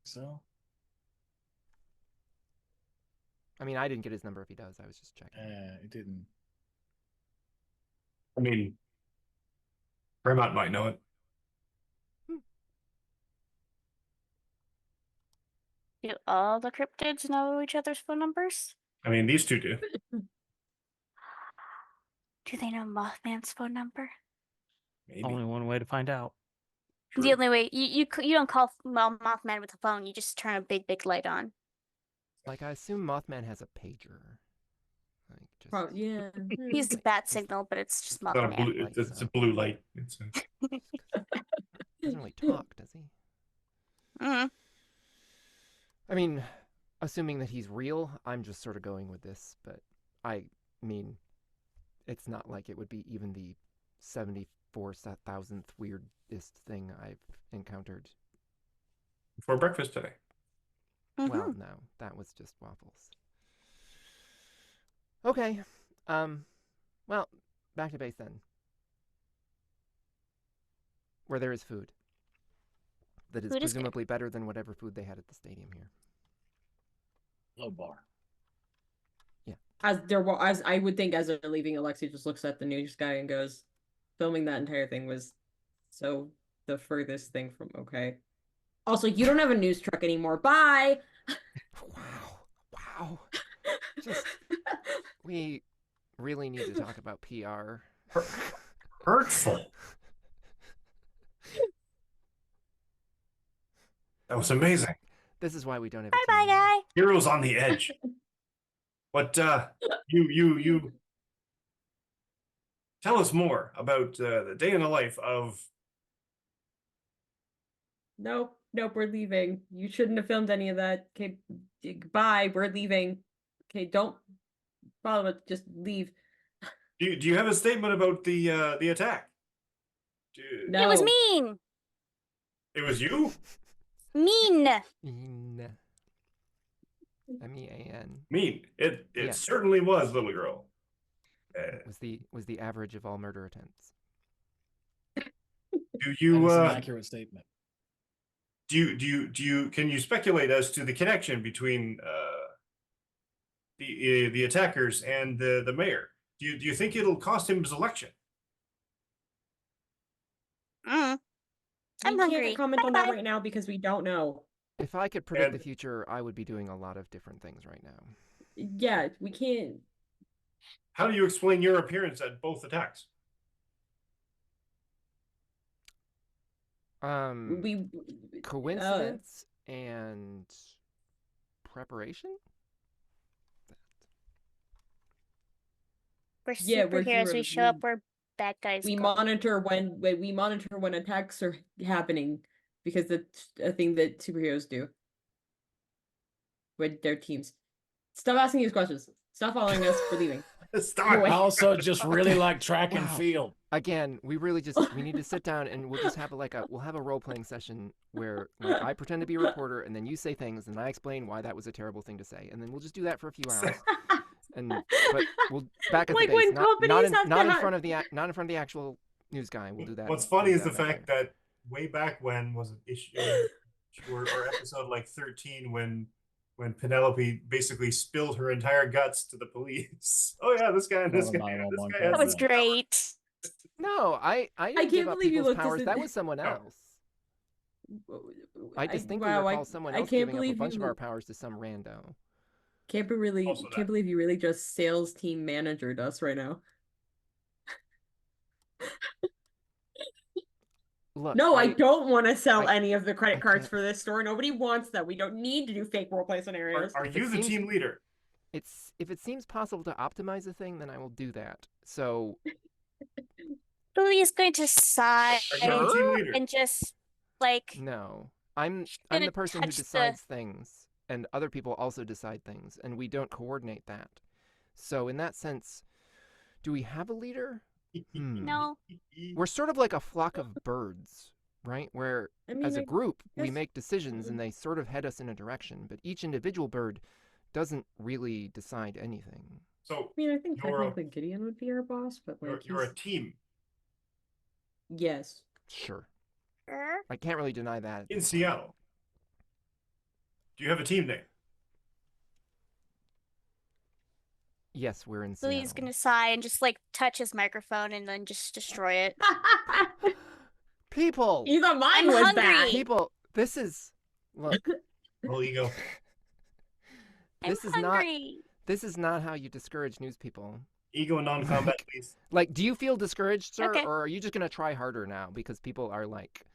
So, I mean, I didn't get his number if he does. I was just checking. it didn't. I mean, Fremont might know it. Do all the cryptids know each other's phone numbers? I mean, these two do. Do they know Mothman's phone number? Maybe. Only one way to find out. True. The only way you don't call Mothman with a phone. You just turn a big light on. Like, I assume Mothman has a pager. Like, just Yeah. He's the bat signal, but it's just It's not a Mothman. blue, it's a blue light. It's doesn't really talk, does he? Mm. I mean, assuming that he's real, I'm just sort of going with this, but I mean, it's not like it would be even the 74,000th weirdest thing I've encountered. for breakfast today. Well, no, that was just waffles. Okay, well, back to base then. Where there is food. That is Food is good. presumably better than whatever food they had at the stadium here. Low bar. As I would think, as they're leaving, Alexi just looks at the news guy and goes, "Filming that entire thing was so the furthest thing from okay." Also, you don't have a news truck anymore. Bye. Wow. Just, we really need to talk about PR. Hurtful. That was amazing. This is why we don't have Bye a team. bye, guy. Heroes on the edge. But you tell us more about the day in the life of. Nope, we're leaving. You shouldn't have filmed any of that. Okay, bye. We're leaving. Okay, don't follow it. Just leave. Do you have a statement about the attack? No. It was mean. It was you? Mean. Mean. MEAN. Mean. It Yeah. certainly was, little girl. Was the average of all murder attempts. Do you That is an accurate statement. do you can you speculate as to the connection between the attackers and the mayor? Do you think it'll cost him his election? I'm We hungry. can't comment on that Bye-bye. right now because we don't know. If I could predict the And- future, I would be doing a lot of different things right now. Yeah, we can't. How do you explain your appearance at both attacks? We Coincidence and preparation? We're Yeah, we're superheroes. We heroes. show up where bad guys we go. monitor when attacks are happening because that's a thing that superheroes do with their teams. Stop asking these questions. Stop following us. We're leaving. Stop. Go away. I also just really like track and Wow. field. Again, we really just we need to sit down and we'll just have we'll have a role playing session where like I pretend to be a reporter and then you say things and I explain why that was a terrible thing to say and then we'll just do that for a few hours. But we'll back at Like the base, when companies have not to in have- front of the actual news guy. We'll do that. What's funny we'll is do the that fact that way back when was it issue or episode like 13 when Penelope basically spilled her entire guts to the police. Oh yeah, this guy and this Oh, guy. no, This one guy more has That was this- great. No, I didn't can't give up believe you people's looked us powers. in- That was someone No. else. I distinctly wow, recall someone I else can't giving up a believe bunch of you- our powers to some rando. Also that. Can't believe you really just sales team managered us right now. Look, No, I don't want to sell I- any of the credit I cards can't- for this store. Nobody wants that. We don't need to do fake roleplay scenarios. Are If you it the seems- team leader? if it seems possible to optimize a thing, then I will do that. So Billy is going to sigh Are you the team leader? and just like no, I'm gonna the person who touch the- decides things, and other people also decide things, and we don't coordinate that. So in that sense, do we have a leader? no. We're sort of like a flock of birds, right? Where I mean, as a group we guess- make decisions and they sort of head us in a direction, but each individual bird doesn't really decide anything. So I think You're a- technically Gideon would be our boss, but like you're a he's- team yes. Sure, Er, I can't really deny that. at in this point. Seattle. Do you have a team name? Yes, we're in Billy's Seattle. gonna sigh and just like touch his microphone and then just destroy it. People, Even mine I'm was hungry. bad. people, this is look. Well, ego. This I'm is not. hungry. This is not how you discourage news people. Ego non-combat, please. Like, do you feel discouraged, sir, Okay. or are you just gonna try harder now because people are like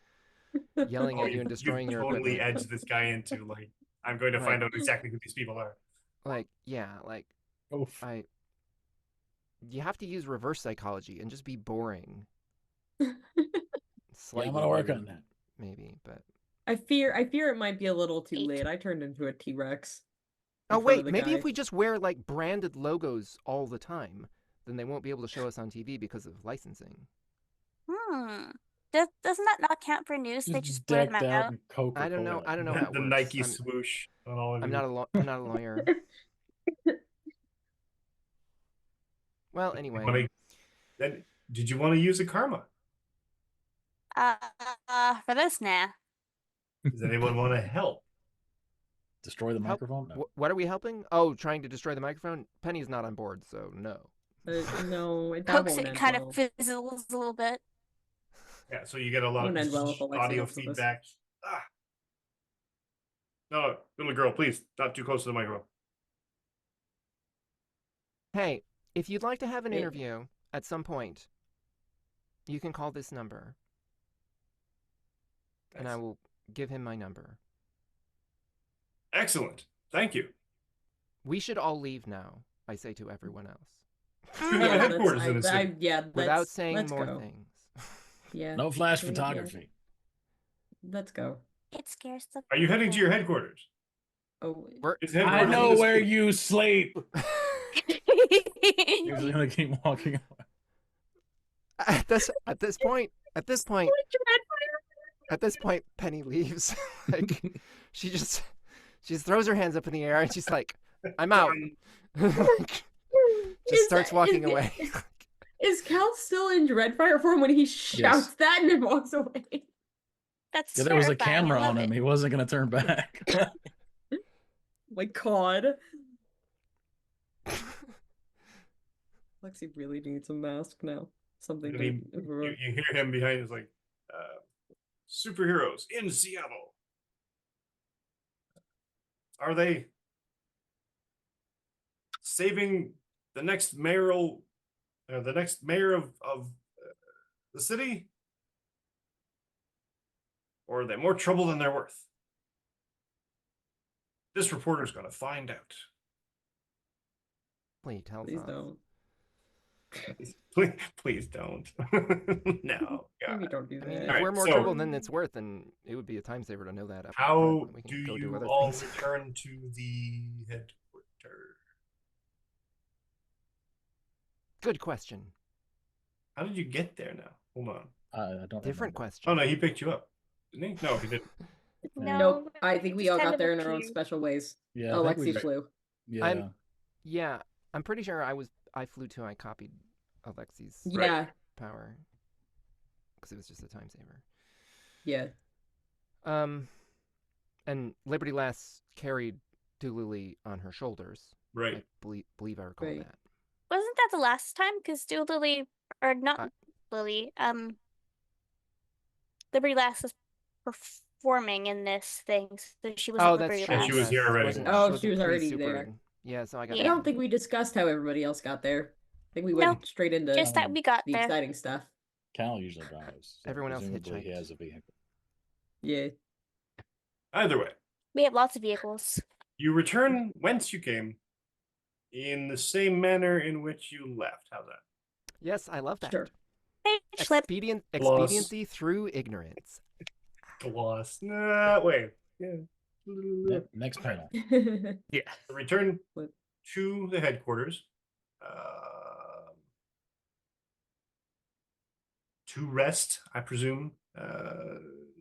yelling Oh, at you and destroying you've your totally equipment? edged this guy into like I'm going to Right. find out exactly who these people are. Like, yeah, like Oof. you have to use reverse psychology and just be boring. Yeah, Slightly I'm gonna work rude, on that. maybe, but I fear it might be a little too 8. late. I turned into a T-Rex. oh in front of wait, the maybe guy. if we just wear like branded logos all the time, then they won't be able to show us on TV because of licensing. Doesn't that not count for news? They just blur them decked out out. in Coca-Cola. I don't know how it The works. Nike swoosh on all of I'm you. not a lawyer. Well, anyway, Then did you want to use a karma? For this nah. Does anyone want to help? Destroy the Help- microphone? No. what are we helping? Oh, trying to destroy the microphone? Penny's not on board, so no. No, that Pokes won't it end kind well. of fizzles a little bit. Yeah, so you get a lot Won't of end well if Alexa audio helps with this. feedback. Ah. No, little girl, please, not too close to the microphone. Hey, if you'd like to have an Hey. interview at some point, you can call this number, and I will give him my number. Excellent. Thank you. We should all leave now, I say to everyone else. You have a headquarters in the city. Without saying let's more go. things. Yeah. No flash Yeah. photography. Let's go. It scares the. Are you heading to your headquarters? Oh, His I headquarters know in the where city. you sleep. He's people? gonna keep walking away. At this point, Penny leaves. Like she just throws her hands up in the air and she's like, "I'm out." Just starts walking away. Is Cal still in Dreadfire form when he shouts that and then walks away? That's Yeah, there was a terrifying. I camera love on him. it. He wasn't gonna turn back. My God. Lexi really needs a mask now. Something And to. you hear him behind. It's like, superheroes in Seattle. Are they saving the next mayor of the city? Or are they more trouble than they're worth? This reporter's going to find out. Please tell Please us. don't. Please don't. No. Maybe God. don't do I mean, that. if Alright, we're more so- trouble than it's worth, then it would be a time saver to know that. Up How front. We can do go you other all things. return to the headquarters? Good question. How did you get there now? Hold on. I don't Different remember. question. Oh no, he picked you up, didn't he? No, he didn't. No, Nope. I think we just all kind got of there in our own appeared. special ways. Yeah, I think we Alexi just- flew. Yeah. Yeah, I'm pretty sure I flew too. I copied Alexi's Yeah. power because it was just a time saver. Yeah. And Liberty Lass carried Dualily on her shoulders. Right. I believe I recall Right. that. Wasn't that the last time? Because Lily, or not Uh, Lily, Liberty Lass was performing in this thing, so she wasn't Oh, that's Liberty true. Yeah, she was Lass. here already. Wasn't, Oh, wasn't she was already there. pre-supered. Yeah, so I got I Yeah. that. don't think we discussed how everybody else got there. I think we No, went straight into Just that we got the there. exciting stuff. Cal usually drives. So Everyone else presumably he hitchhiked. has a vehicle. Yeah. Either way, We have lots of vehicles. you return whence you came in the same manner in which you left. How's that? Yes, I love that. Sure. Hey, Schlip. Expediency through ignorance. Gloss. Nah, wait. Yeah. Next panel. Yeah. Return What? to the headquarters. To rest, I presume.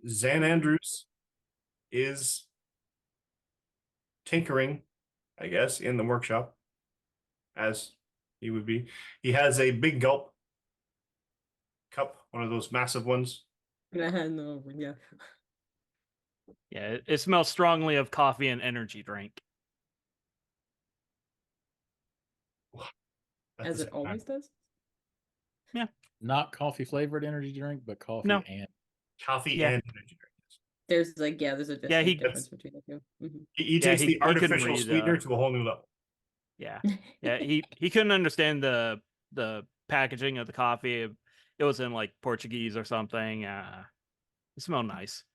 Zan Andrews is tinkering, I guess, in the workshop, as he would be. He has a big gulp cup, one of those massive ones. No, yeah. Yeah, it smells strongly of coffee and energy drink. At As the it same time. always does. Not coffee flavored energy drink, but coffee No. and Coffee Yeah. and energy drink. There's a distinct he- difference between the two. Mhm. He Yeah, takes he the couldn't artificial read, sweetener to a whole new level. Yeah, yeah. He couldn't understand the packaging of the coffee. It was in like Portuguese or something. It smelled nice.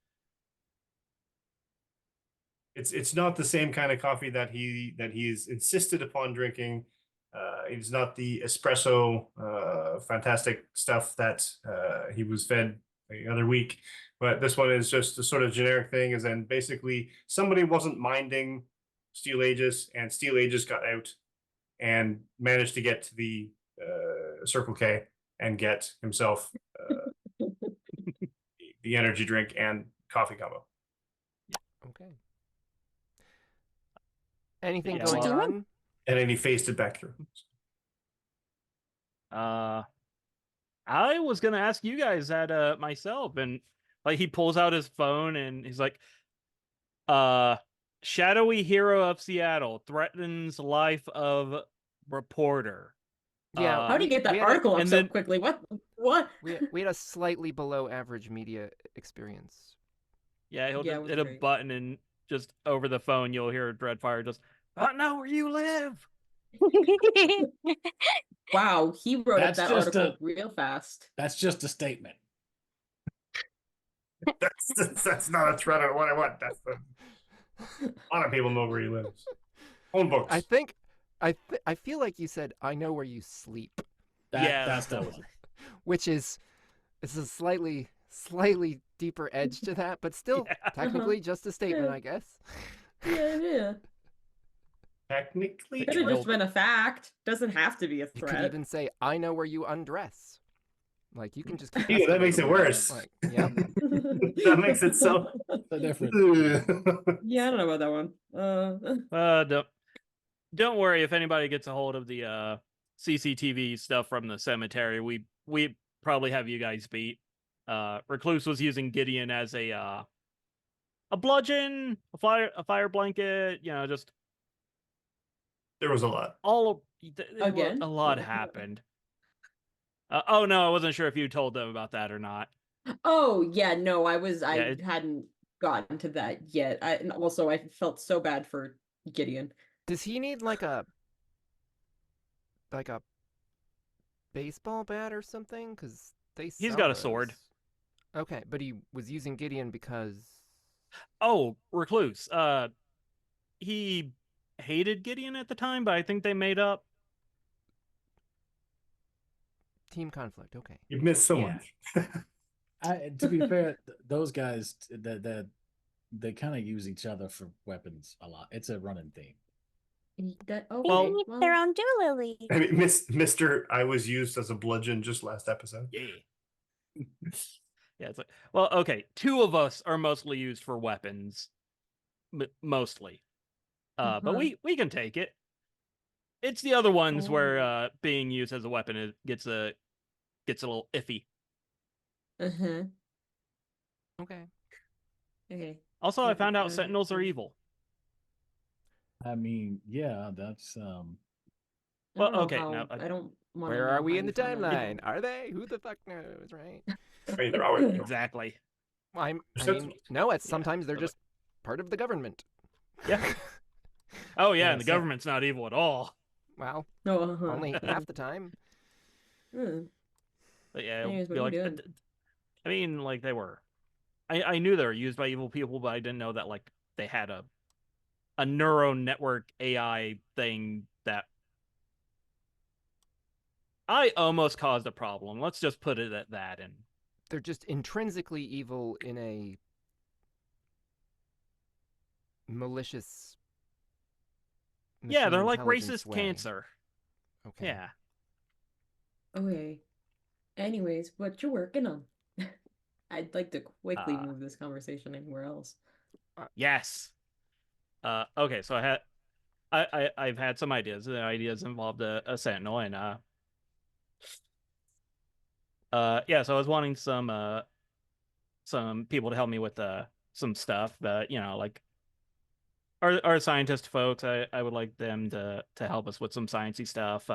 It's not the same kind of coffee that he's insisted upon drinking. It's not the espresso fantastic stuff that he was fed the other week, but this one is just a sort of generic thing. Is then basically somebody wasn't minding Steel Aegis, and Steel Aegis got out and managed to get to the Circle K and get himself the energy drink and coffee combo. Okay. Anything Yeah, going well- on? And then he phased it back through. I was gonna ask you guys that myself, and like he pulls out his phone and he's like, shadowy hero of Seattle threatens life of reporter. Yeah. How do you get that we had a- article up and so then- quickly? What? We had a slightly below average media experience. Yeah, he'll Yeah, it just was hit a great. button and just over the phone you'll hear Dreadfire just, I know where you live. Wow, he wrote up That's that just article real fast. That's just a statement. That's not a threat of what I want. That's a lot of people know where he lives. Phone books. I think I feel like you said, "I know where you sleep," Yeah, that's that's the the one. which is it's a slightly deeper edge to that, but still Yeah. technically just a statement, Yeah. I guess. Yeah. Technically Could have true. just been a fact. Doesn't have to be a You could threat. even say, "I know where you undress." Like you can just keep Yeah, that makes it escalating worse. Like, yep. That makes it so. So different. Yeah, I don't know about that one. Don't worry if anybody gets a hold of the CCTV stuff from the cemetery. We probably have you guys beat. Recluse was using Gideon as a bludgeon, a fire blanket, just There was a lot. Again? a lot happened. Oh no, I wasn't sure if you told them about that or not. Oh yeah, no, I Yeah, hadn't gotten to that yet. And also I felt so bad for Gideon. Does he need like a baseball bat or something? Because they He's sell got a sword. those. Okay, but he was using Gideon because Oh, Recluse. He hated Gideon at the time, but I think they made up. team conflict. Okay. You missed so Yeah. much. To be fair, those guys they kind of use each other for weapons a lot. It's a running theme. Okay, Well- They need their own Dualily. I mean, Mr. I was used as a bludgeon just last episode. Yeah. Yeah, it's like, well, okay, two of us are mostly used for weapons, mostly. But we can take it. It's the other ones where being used as a weapon gets a little iffy. Uh-huh. Okay. Okay. Also, I found out Sentinels are evil. I mean, yeah, that's I Well, don't know okay, how, now I don't want Where are we in the timeline? Are they? Who the fuck knows, right? I mean, they're always exactly. I They're mean, no, it's Yeah, sometimes they're but- just part of the government. Yeah. Oh yeah, Yeah, and the so- government's not evil at all. Well, No, only half the time. But yeah, Anyways, what be are you like, doing? I mean, like they were. I knew they were used by evil people, but I didn't know that like they had a neural network AI thing that I almost caused a problem. Let's just put it at that. And They're just intrinsically evil in a malicious. yeah, they're machine like intelligence racist way. cancer. Okay. Yeah. Okay. Anyways, what you working on? I'd like to quickly move this conversation anywhere else. Yes. Okay, so I've had some ideas. The ideas involved a sentinel and yeah, so I was wanting some people to help me with some stuff, but like our scientist folks, I would like them to help us with some sciencey stuff.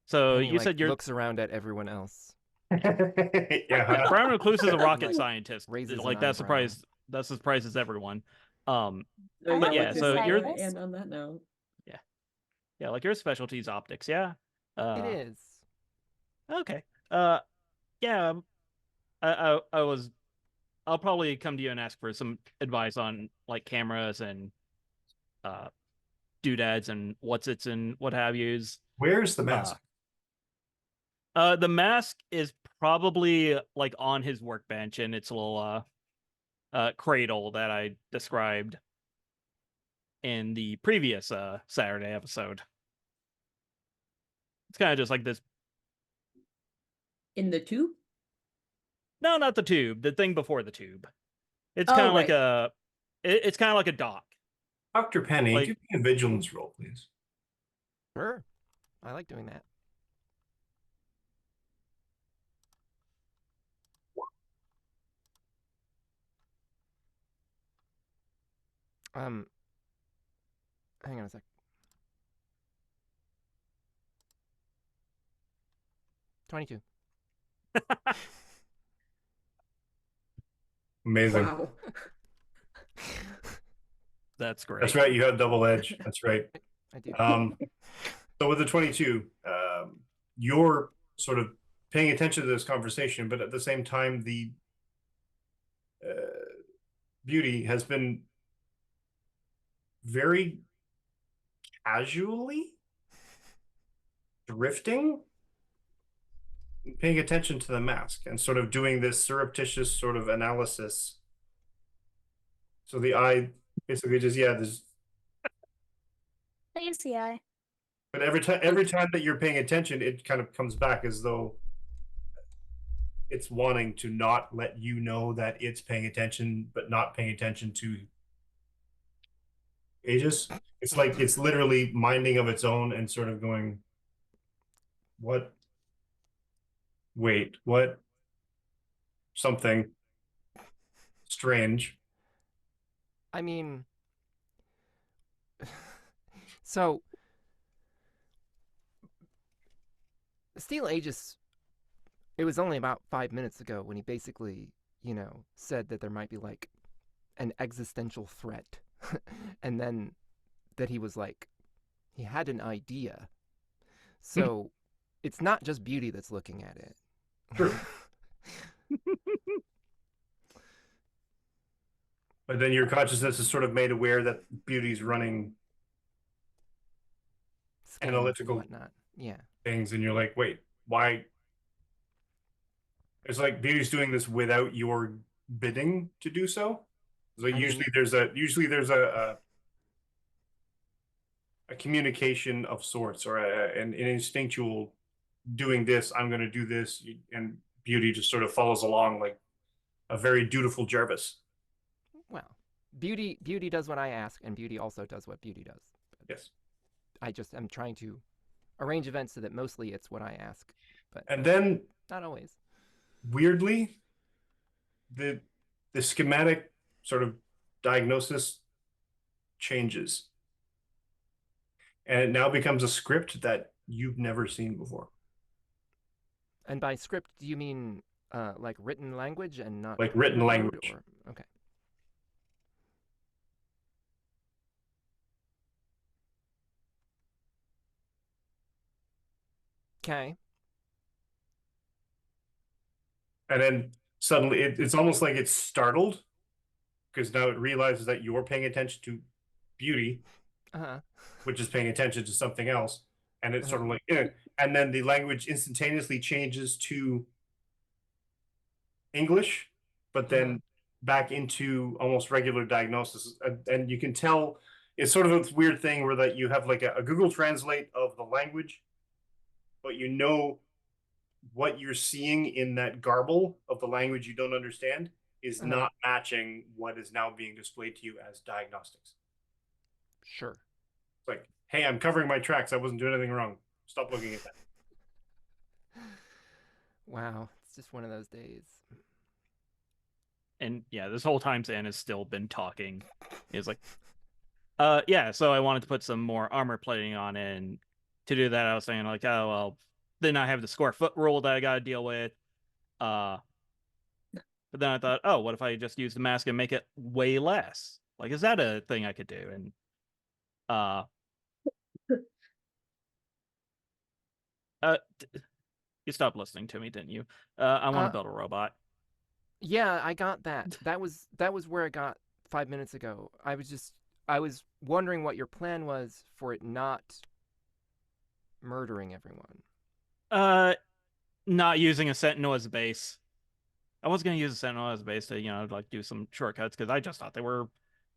So Penny, you said you're looks around at everyone else. yeah. Brian Recluse is a rocket Like, scientist. raises Like an that eyebrow. surprises everyone. So But yeah, so you're- and on that note. Yeah, like your specialty's optics, yeah. It is. Okay. Yeah. I'll probably come to you and ask for some advice on like cameras and doodads and what's its and what have yous. Where's the mask? The mask is probably like on his workbench in its little cradle that I described in the previous Saturday episode. It's kind of just like this. In the tube? No, not the tube. The thing before the tube. It's Oh, kind of like right. it's kind of like a dock. Dr. Penny, like- give me a vigilance roll, please. Sure. I like doing that. Hang on a sec. $22. Amazing. Wow. That's great. That's right. You have double edge. That's right. I do. So with the 22, you're sort of paying attention to this conversation, but at the same time, the Beauty has been very casually drifting, paying attention to the mask and sort of doing this surreptitious sort of analysis. So the eye basically just, yeah, there's, Lazy eye. but every time that you're paying attention, it kind of comes back as though it's wanting to not let you know that it's paying attention, but not paying attention to Aegis. It's like it's literally minding of its own and sort of going, what? Wait, what? Something strange. I mean, so Steel Aegis, it was only about 5 minutes ago when he basically, said that there might be like an existential threat. And then that he was like, he had an idea. So it's not just Beauty that's looking at it. True. But then your consciousness is sort of made aware that Beauty's running Scans and analytical whatnot. Yeah. things, and you're like, wait, why? It's like Beauty's doing this without your bidding to do so. So usually there's a communication of sorts, or an instinctual doing this. I'm going to do this, and Beauty just sort of follows along like a very dutiful Jarvis. Well, Beauty does what I ask, and Beauty also does what Beauty does. Yes. I just am trying to arrange events so that mostly it's what I ask, but And then not always. Weirdly, the schematic sort of diagnosis changes, and it now becomes a script that you've never seen before. And by script, do you mean like written language and not like written code, language? Or... Okay. Okay. And then suddenly it's almost like it's startled because now it realizes that you're paying attention to Beauty, which is paying attention to something else, and it's sort of like, and then the language instantaneously changes to English, but then back into almost regular diagnosis, and you can tell it's sort of a weird thing where that you have like a Google Translate of the language, but you know what you're seeing in that garble of the language you don't understand is not matching what is now being displayed to you as diagnostics. Sure. It's like, hey, I'm covering my tracks. I wasn't doing anything wrong. Stop looking at that. Wow, it's just one of those days. And yeah, this whole time Zan has still been talking. He's like, yeah, so I wanted to put some more armor plating on, and to do that I was saying like, oh well, then I have the square foot rule that I gotta deal with. But then I thought, oh, what if I just use the mask and make it way less? Like, is that a thing I could do? And you stopped listening to me, didn't you? I want to build a robot. Yeah, I got that. That was where I got 5 minutes ago. I was wondering what your plan was for it not murdering everyone. Not using a Sentinel as a base. I was gonna use a Sentinel as a base to, like do some shortcuts because I just thought they were,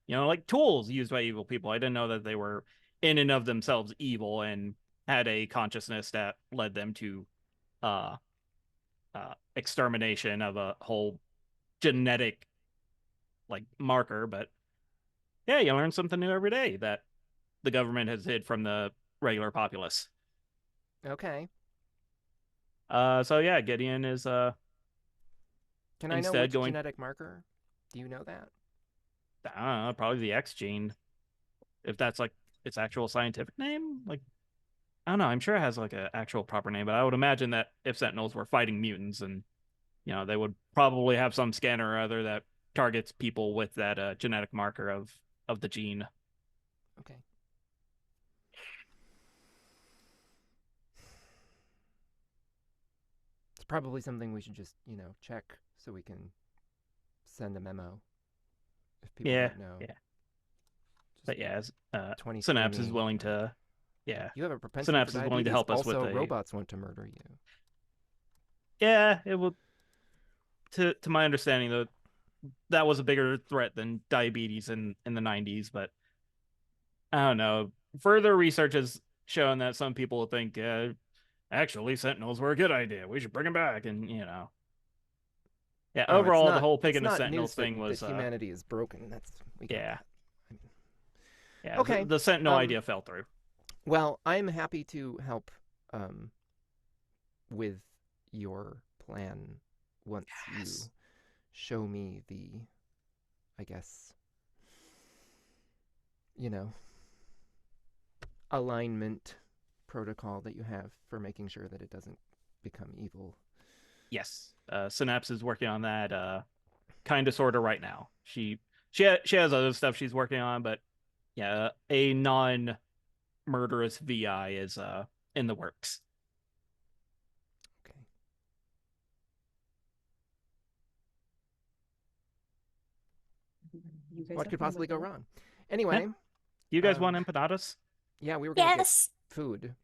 like tools used by evil people. I didn't know that they were in and of themselves evil and had a consciousness that led them to extermination of a whole genetic like marker. But yeah, you learn something new every day that the government has hid from the regular populace. Okay. So yeah, Gideon is Can I know which genetic marker? Do you know that? I don't know, probably the X gene. If that's like its actual scientific name, like I don't know. I'm sure it has like an actual proper name, but I would imagine that if Sentinels were fighting mutants, and they would probably have some scanner or other that targets people with that genetic marker of the gene. Okay. It's probably something we should just, check so we can send a memo if people don't know. Yeah. But yeah, Twenty. Synapse is willing to. Yeah, You have a propensity Synapse for is willing to diabetes. help us Also, with a. robots want to murder you. Yeah, it will. To my understanding, though, that was a bigger threat than diabetes in the 90s. But I don't know. Further research has shown that some people think actually Sentinels were a good idea. We should bring them back, and yeah. Oh, Overall, the whole it's picking the not Sentinels news that, thing was that humanity is broken. We get yeah. that. Yeah, Okay, the Sentinel idea fell through. Well, I'm happy to help with your plan once you show me the, I guess, alignment protocol that you have for making sure that it doesn't become evil. Yes, Synapse is working on that kind of sort of right now. She has other stuff she's working on, but yeah, a non-murderous VI is in the works. Okay. What could possibly go wrong? Anyway, You guys want empanadas? Yeah, we were gonna get Yes. food.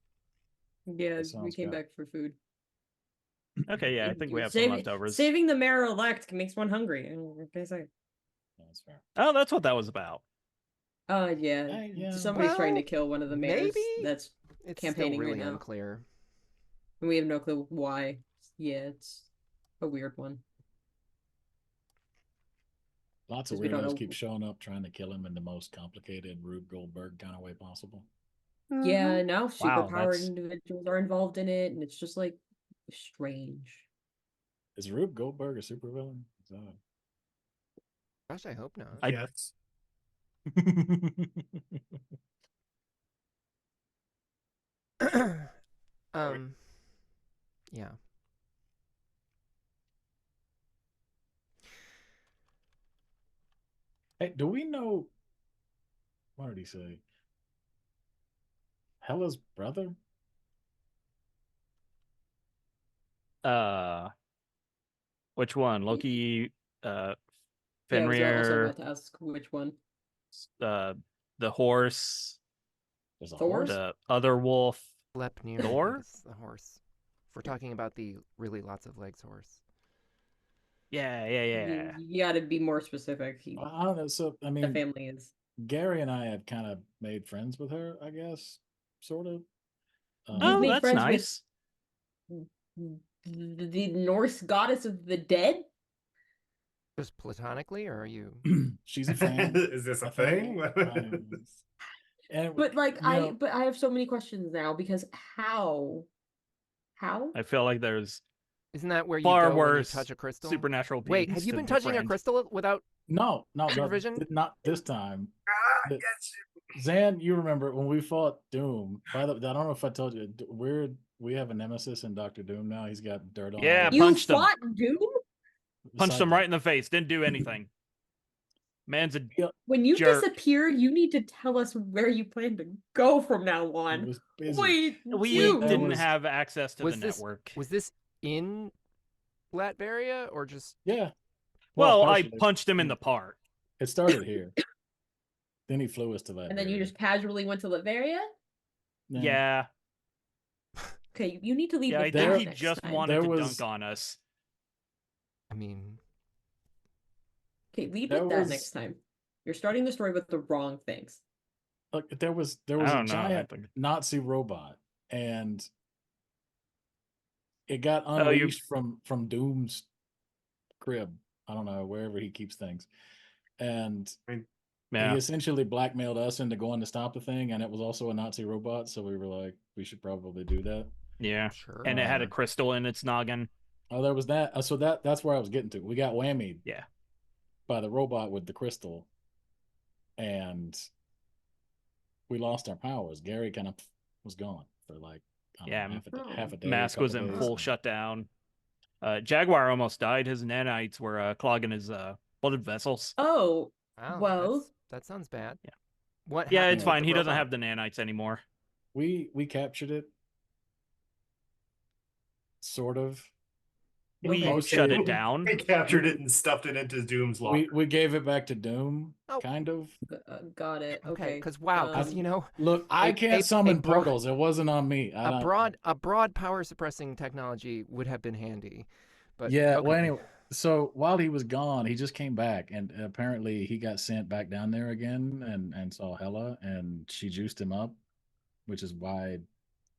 Yeah, That we sounds came good. back for food. Okay, yeah, I think we have some Saving- leftovers. Saving the mayor elect makes one hungry. What can I say? That's fair. Oh, that's what that was about. Yeah. Yeah. Somebody's trying to Well, kill one of the mayors. maybe That's It's campaigning still right really now. unclear. and we have no clue why. Yeah, it's a weird one. Lots of 'Cause we don't weirdos know- keep showing up trying to kill him in the most complicated Rube Goldberg kind of way possible. Yeah, now Wow, superpowered that's- individuals are involved in it, and it's just like strange. Is Rube Goldberg a supervillain? Is that... Gosh, I hope not. Yes. Yeah. Hey, do we know? What did he say? Hela's brother? Which one? Loki, Yeah, I was also Fenrir, about to ask which one. the horse, There's a Thor? horse. the other wolf. Sleipnir Thor? is the horse. If we're talking about the really lots of legs horse. Yeah. You gotta be more specific. I don't know. So I The mean, family is. Gary and I have kind of made friends with her, I guess, sort of. Oh, made that's friends with- nice. The Norse goddess of the dead? Just platonically, or are you? She's a fan. Is this a thing? And But like you know, but I have so many questions now because how? I feel like there's Isn't that where you far go when you worse touch a crystal? supernatural Wait, beings have you to been touching a befriend. crystal without? no, Supervision? not this time. Zan, you remember when we fought Doom? By the, I don't know if I told you, we have a nemesis in Doctor Doom now. He's got dirt on. Yeah, all You punched him. fought Doom? Punched him Cycle. right in the face. Didn't do anything. Man's a When you Jerk. disappear, you need to tell us where you plan to go from now It on. was busy. Wait, we dude. there didn't was- have access to Was the this network. Was this in Latveria or just? Yeah. Well, I partially. punched him in the part. It started here. Then he flew us to that. And then you just casually went to Latveria? Yeah. Okay, you need to leave Yeah, I with think that he next just time. wanted There to was- dunk on us. I mean, Okay, lead There with that was- next time. You're starting the story with the wrong things. Look, there was I a don't know. I giant think- Nazi robot, and it got Oh, you- unleashed from Doom's crib. I don't know, wherever he keeps things, and he Yeah. essentially blackmailed us into going to stop the thing. And it was also a Nazi robot, so we were like, we should probably do that. Yeah. sure. And it had a crystal in its noggin. Oh, there was that. So that's where I was getting to. We got whammied. Yeah. By the robot with the crystal, and we lost our powers. Gary kind of was gone for like I don't Yeah, know, half a day. Mask was in couple full days. shutdown. Jaguar almost died. His nanites were clogging his blood vessels. Oh, Wow, well- that sounds bad. Yeah. What? Yeah, happened it's with fine. the He doesn't robot? have the nanites anymore. We captured it, sort of. We Okay. shut it down. We captured it and stuffed it into Doom's locker. We gave it back to Doom, Oh. kind of. Got it. Okay. Because wow, because you know, Look, I can't a summon broad- portals. It wasn't on me. I don't. a broad power suppressing technology would have been handy. But Yeah. okay. Well, anyway, so while he was gone, he just came back, and apparently he got sent back down there again, and saw Hela, and she juiced him up, which is why.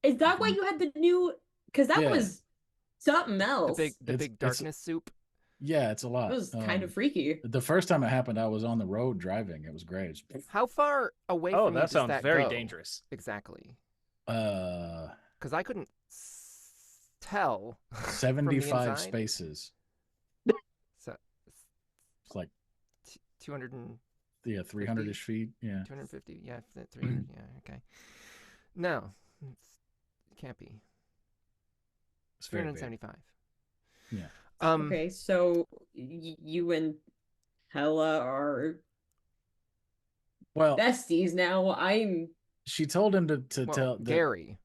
Is that why you had the new? Because that Yeah. was something else. the It's- big darkness soup. Yeah, it's a lot. That was kind of freaky. The first time it happened, I was on the road driving. It was great. How far away Oh, from you that does sounds that very go? dangerous. Exactly. Uh, Because I couldn't tell. 75 inside? spaces. So It's like 200 and 300-ish feet. Yeah. 250. Yeah, 300. Yeah. Okay. No, it can't be. It's very big. 375. Yeah. Okay, so you and Hella are Well, besties now. I'm she told him to Well, tell Gary.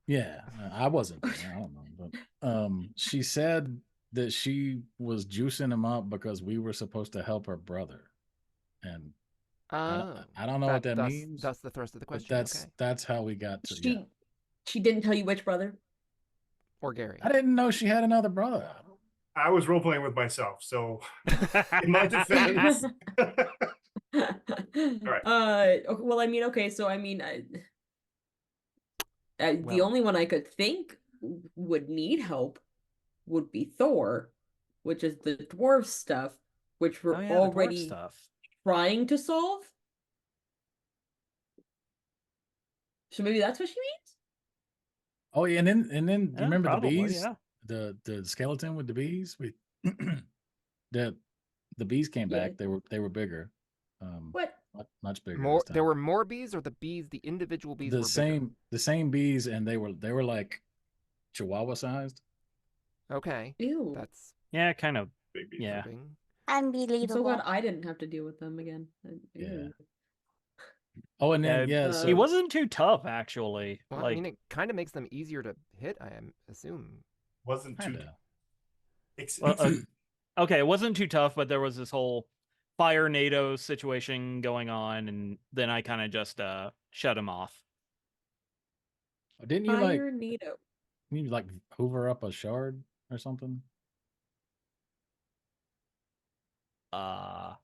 Yeah, I wasn't there. I don't know, but she said that she was juicing him up because we were supposed to help her brother, and Oh, I don't know what that that's, means. That's the thrust of the But question. that's how we got to. she Yeah. she didn't tell you which brother. Or Gary. I didn't know she had another brother. I was role playing with myself, so in my defense. Okay, well, I mean, okay, so I mean, the Well. only one I could think would need help would be Thor, which is the dwarf stuff, which we're Oh yeah, the dwarf already stuff. trying to solve. So maybe that's what she means. Oh yeah, and then do you Yeah, remember probably, the bees? yeah. The skeleton with the bees. We the bees came Yeah. back. They were bigger. What? Much bigger. More. this time. There were more bees, or the bees, the individual bees, were bigger? The same bees, and they were like Chihuahua sized. Okay. Ew. That's Yeah, kind of. Big beef. Yeah. moving. I'm Unbelievable. so glad I didn't have to deal with them again. Yeah. Ew. Oh, and then Yeah, so he wasn't too tough actually. Well, like I mean, it kind of makes them easier to hit, I assume. Wasn't too. kinda. well, okay, it wasn't too tough, but there was this whole fire NATO situation going on, and then I kind of just shut him off. Didn't you like Fire NATO. you like hoover up a shard or something? I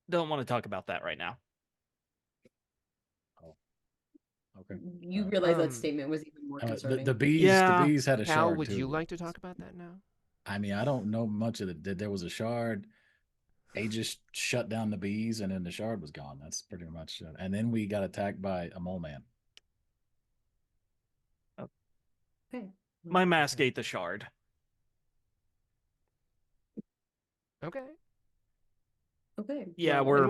don't want to talk about that right now. Okay. You realize that Um, statement was even more concerning. The bees Yeah. the bees had a Hal, shard would you too. like to talk about that now? I mean, I don't know much of it. There was a shard. They just shut down the bees, and then the shard was gone. That's pretty much it. And then we got attacked by a mole man. Okay. My mask ate the shard. Okay. Okay. Yeah, well, we're And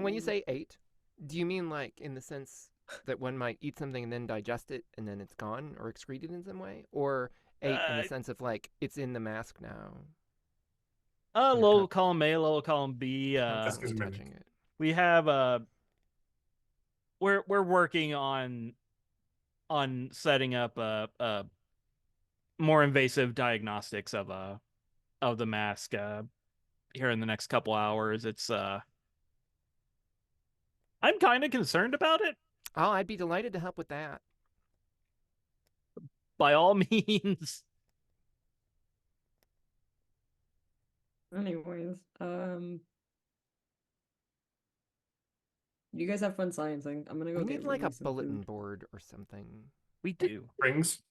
when you um, say 8, do you mean like in the sense that one might eat something and then digest it and then it's gone or excreted in some way, or 8 in the sense of like it's in the mask now? low column A, low column B. That's 'cause Constantly mimic. touching it. We have we're working on setting up a more invasive diagnostics of the mask here in the next couple hours. It's I'm kind of concerned about it. Oh, I'd be delighted to help with that. By all means. anyways, you guys have fun sciencing. I'm gonna go We get need like a Lily some bulletin food. board or something. We do. Rings.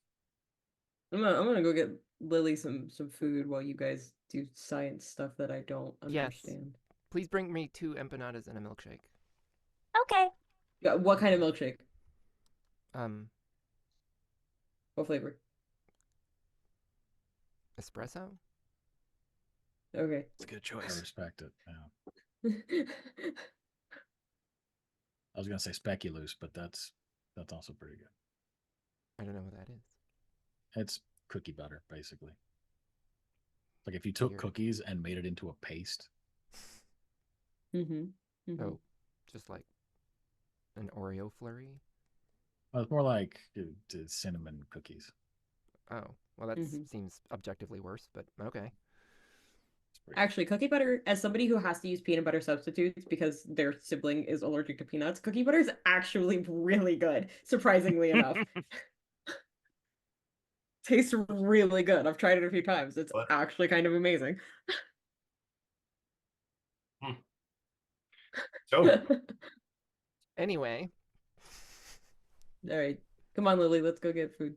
I'm gonna go get Lily some food while you guys do science stuff that I don't Yes. understand. Please bring me 2 empanadas and a milkshake. Okay. Yeah, what kind of milkshake? What flavor? Espresso? Okay. It's a good I choice. respect it. Yeah. I was gonna say speculoos, but that's also pretty good. I don't know what that is. It's cookie butter, basically. Like if you took Weird. cookies and made it into a paste. Mm-hmm. Oh, just like an Oreo flurry? Well, it's more like cinnamon cookies. Oh, well, that Mhm. seems objectively worse, but okay. Actually, cookie butter, as somebody who has to use peanut butter substitutes because their sibling is allergic to peanuts, cookie butter is actually really good, surprisingly enough. Tastes really good. I've tried it a few times. It's What? actually kind of amazing. So, Anyway, All right. Come on, Lily, let's go get food.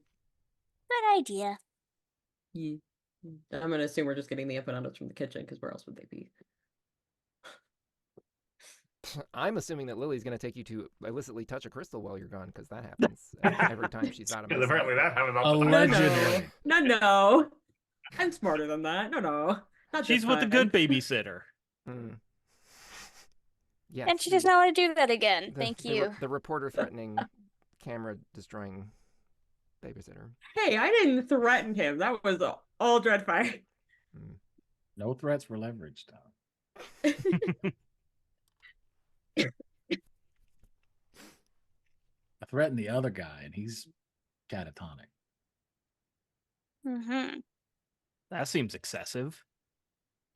Good idea. Yeah. I'm gonna assume we're just getting the empanadas from the kitchen because where else would they be? I'm assuming that Lily's going to take you to illicitly touch a crystal while you're gone, because that happens every time she's not a because apparently that happened all the time. Allegedly. No. I'm smarter than that. No. Not She's this with a time. good babysitter. Mm. Yes. And she does not want to do that again. the- Thank the re- you. the reporter threatening, camera destroying babysitter. Hey, I didn't threaten him. That was all Dreadfire. Mm. No threats were leveraged. I threatened the other guy, and he's catatonic. Mm-hmm. That seems excessive.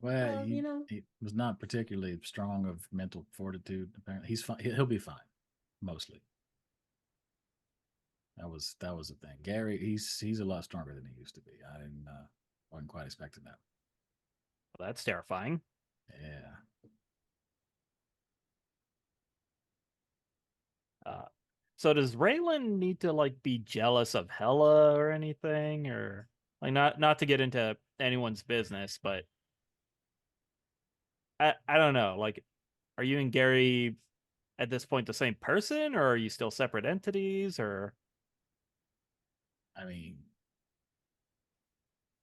Well, Well, he, you know. he was not particularly strong of mental fortitude. Apparently, he's fine. He'll be fine, mostly. That was the thing. Gary, he's a lot stronger than he used to be. I wasn't quite expecting that. Well, that's terrifying. Yeah. So does Raylan need to like be jealous of Hella or anything, or like not to get into anyone's business, but I don't know. Like, are you and Gary at this point the same person, or are you still separate entities, or? I mean,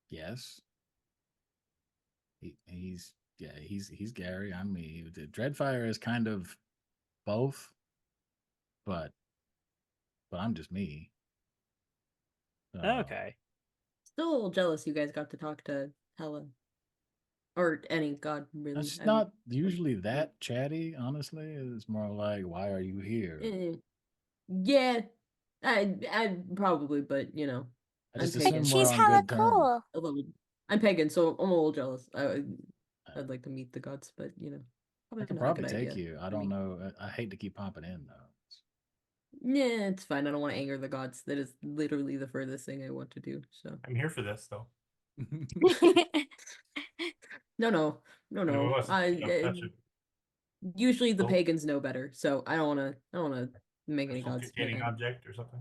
yes. He's Gary. I'm me. The Dreadfire is kind of both, but I'm just me. Okay. Still a little jealous you guys got to talk to Helen. Or any god, really. It's not usually that chatty, honestly. It's more like, why are you here? Yeah. I probably, but you know. I just I'm assume pagan. we're She's on hella good terms. cool. A little. I'm pagan, so I'm a little jealous. I'd like to meet the gods, but you know. I could not a probably good take idea. you. I don't know. I hate to keep popping in though. Yeah, it's fine. I don't want to anger the gods. That is literally the furthest thing I want to do. So I'm here for this, though. no. Anyone wants to touch it? Usually the Oh. pagans know better, so I don't want to make any Crystal gods containing mad. object or something.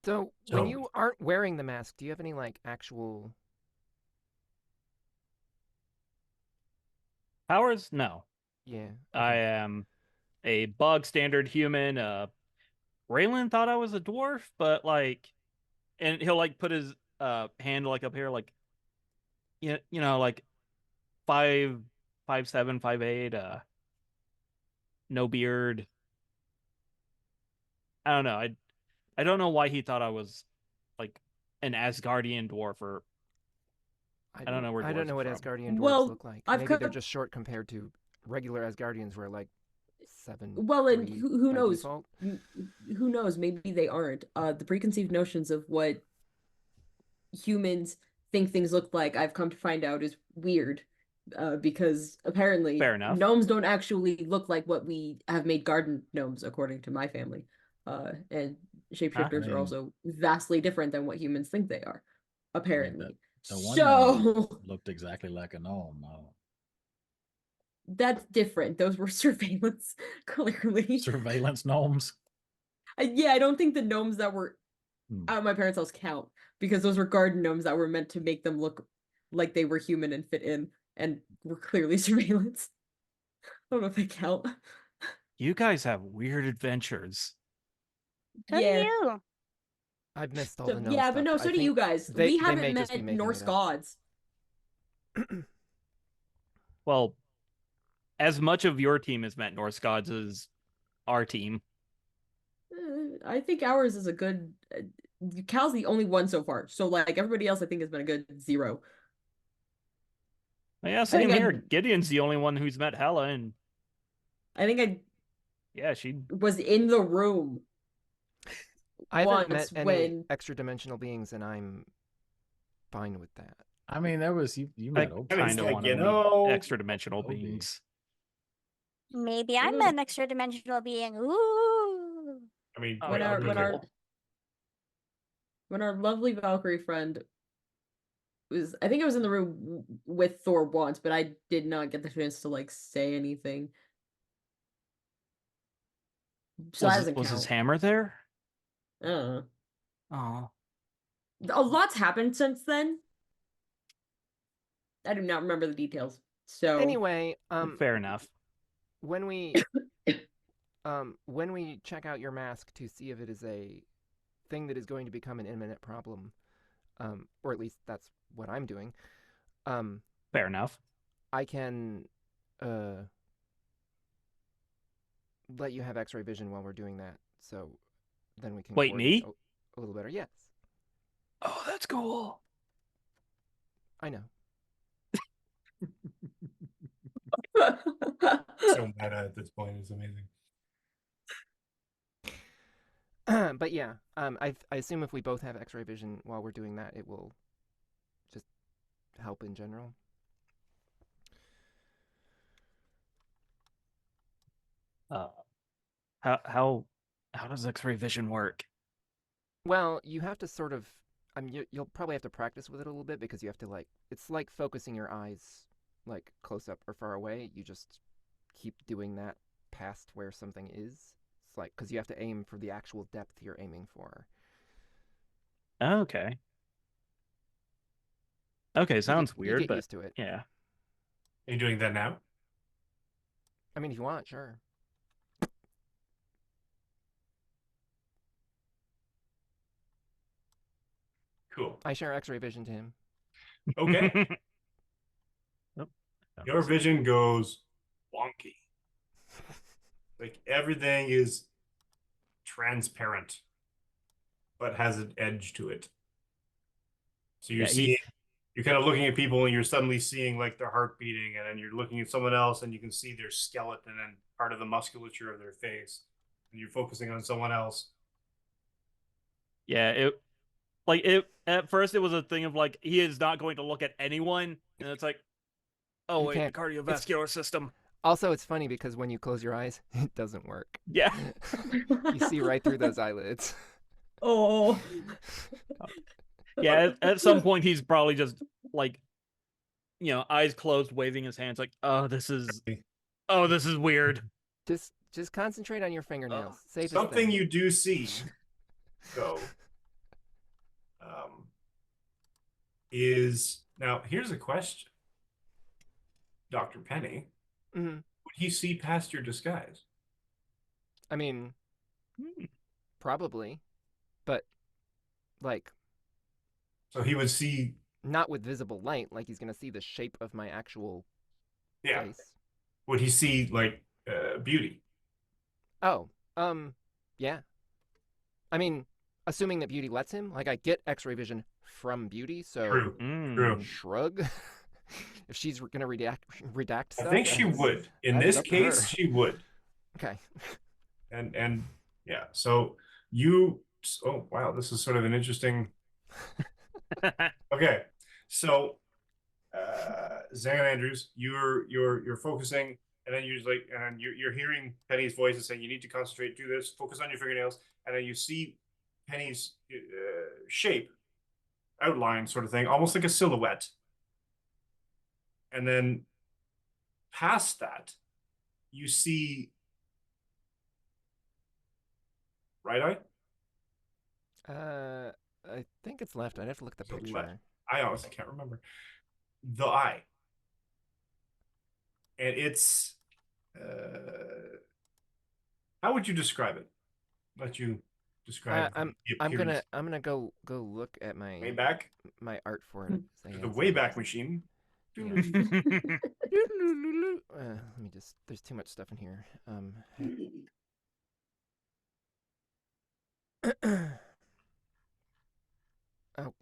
So, So- when you aren't wearing the mask, do you have any like actual? Powers? No. Yeah. I okay. am a bog standard human. Raylan thought I was a dwarf, but like, and he'll like put his hand like up here, like, you know, like 5'7", 5'8", no beard. I don't know. I don't know why he thought I was like an Asgardian dwarf, or I don't know where I don't dwarves know are what from. Asgardian dwarves Well, look like. I've Maybe they're come- just short compared to regular Asgardians, who are like 7. Well, and who by knows? default. Who knows? Maybe they aren't. The preconceived notions of what humans think things look like, I've come to find out, is weird. Because apparently Fair enough. gnomes don't actually look like what we have made garden gnomes, according to my family. And shapeshifters I are mean- also vastly different than what humans think they are, apparently. The one So looked exactly like a gnome. that's different. Those were surveillance, clearly. Surveillance gnomes. Yeah, I don't think the gnomes that were Hmm. at my parents' house count, because those were garden gnomes that were meant to make them look like they were human and fit in, and were clearly surveillance. I don't know if they count. You guys have weird adventures. So do you. I've missed all the gnome Yeah, stuff. but no, I so do you think guys. they We may haven't just be met making Norse it up. gods. Well, as much of your team has met Norse gods as our team. I think ours is a good Cal's the only one so far. So like everybody else, I think has been a good 0. Yeah, think same here. I- Gideon's the only one who's met Hella, and I think I yeah, she. was in the room I haven't met once any when extra dimensional beings, and I'm fine with that. I mean, that was you. You I met Obi. kind of like, want you to know, meet extra dimensional Obi. beings. Maybe I'm an extra dimensional being. Ooh. I mean, Oh, when yeah, our when our lovely Valkyrie friend was, I think I was in the room with Thor once, but I did not get the chance to like say anything. So that doesn't Was his count. hammer there? Oh. Oh, A lot's happened since then. I do not remember the details. So Anyway, fair enough. when we check out your mask to see if it is a thing that is going to become an imminent problem, or at least that's what I'm doing, Fair enough. I can let you have X-ray vision while we're doing that. So then we can Wait, coordinate me? a little better. Yes, Oh, that's cool. I know. so meta at this point is amazing. But yeah, I assume if we both have X-ray vision while we're doing that, it will just help in general. How does X-ray vision work? Well, you have to sort of. I mean, you'll probably have to practice with it a little bit because you have to like. It's like focusing your eyes, like close up or far away. You just keep doing that past where something is. It's like because you have to aim for the actual depth you're aiming for. Okay. Okay, sounds You weird, get but used to it. yeah. Are you doing that now? I mean, if you want, sure. Cool. I share X-ray vision to him. Okay. Oh, Your vision goes wonky. Like everything is transparent, but has an edge to it. So you're Yeah, seeing, you're kind of looking at people and you're suddenly seeing like their heart beating, and then you're looking at someone else and you can see their skeleton and part of the musculature of their face. And you're focusing on someone else. yeah, it at first it was a thing of like he is not going to look at anyone, and it's like, oh You wait, the can't- cardiovascular system. Also, it's funny because when you close your eyes, it doesn't work. Yeah. You see right through those eyelids. Oh. Yeah, at some point he's probably just like, eyes closed, waving his hands like, oh, this is weird. Just concentrate on your fingernails. Safest Something thing. you do see, though, is now here's a question, Dr. Penny. Mm-hmm. Would he see past your disguise? I mean, probably, but like So he would see, not with visible light. Like he's gonna see the shape of my actual yeah. face. Would he see like beauty? Oh, yeah. I mean, assuming that Beauty lets him. Like I get X-ray vision from Beauty, so True. True. shrug. If she's gonna redact stuff, I think she would. In that's this up to case, her. she would. Okay. And yeah, so you. Oh wow, this is sort of an interesting. Okay, so Zan Andrews, you're focusing, and then you're like, and you're hearing Penny's voice and saying you need to concentrate, do this, focus on your fingernails, and then you see Penny's shape, outline, sort of thing, almost like a silhouette, and then past that, you see right eye. I think it's left. I'd have to look at the So picture. left. I honestly can't remember the eye, and it's how would you describe it? Let you describe. I'm gonna go look at my way back, my art for it. the Wayback Machine. Yeah. Let me just. There's too much stuff in here. Oh,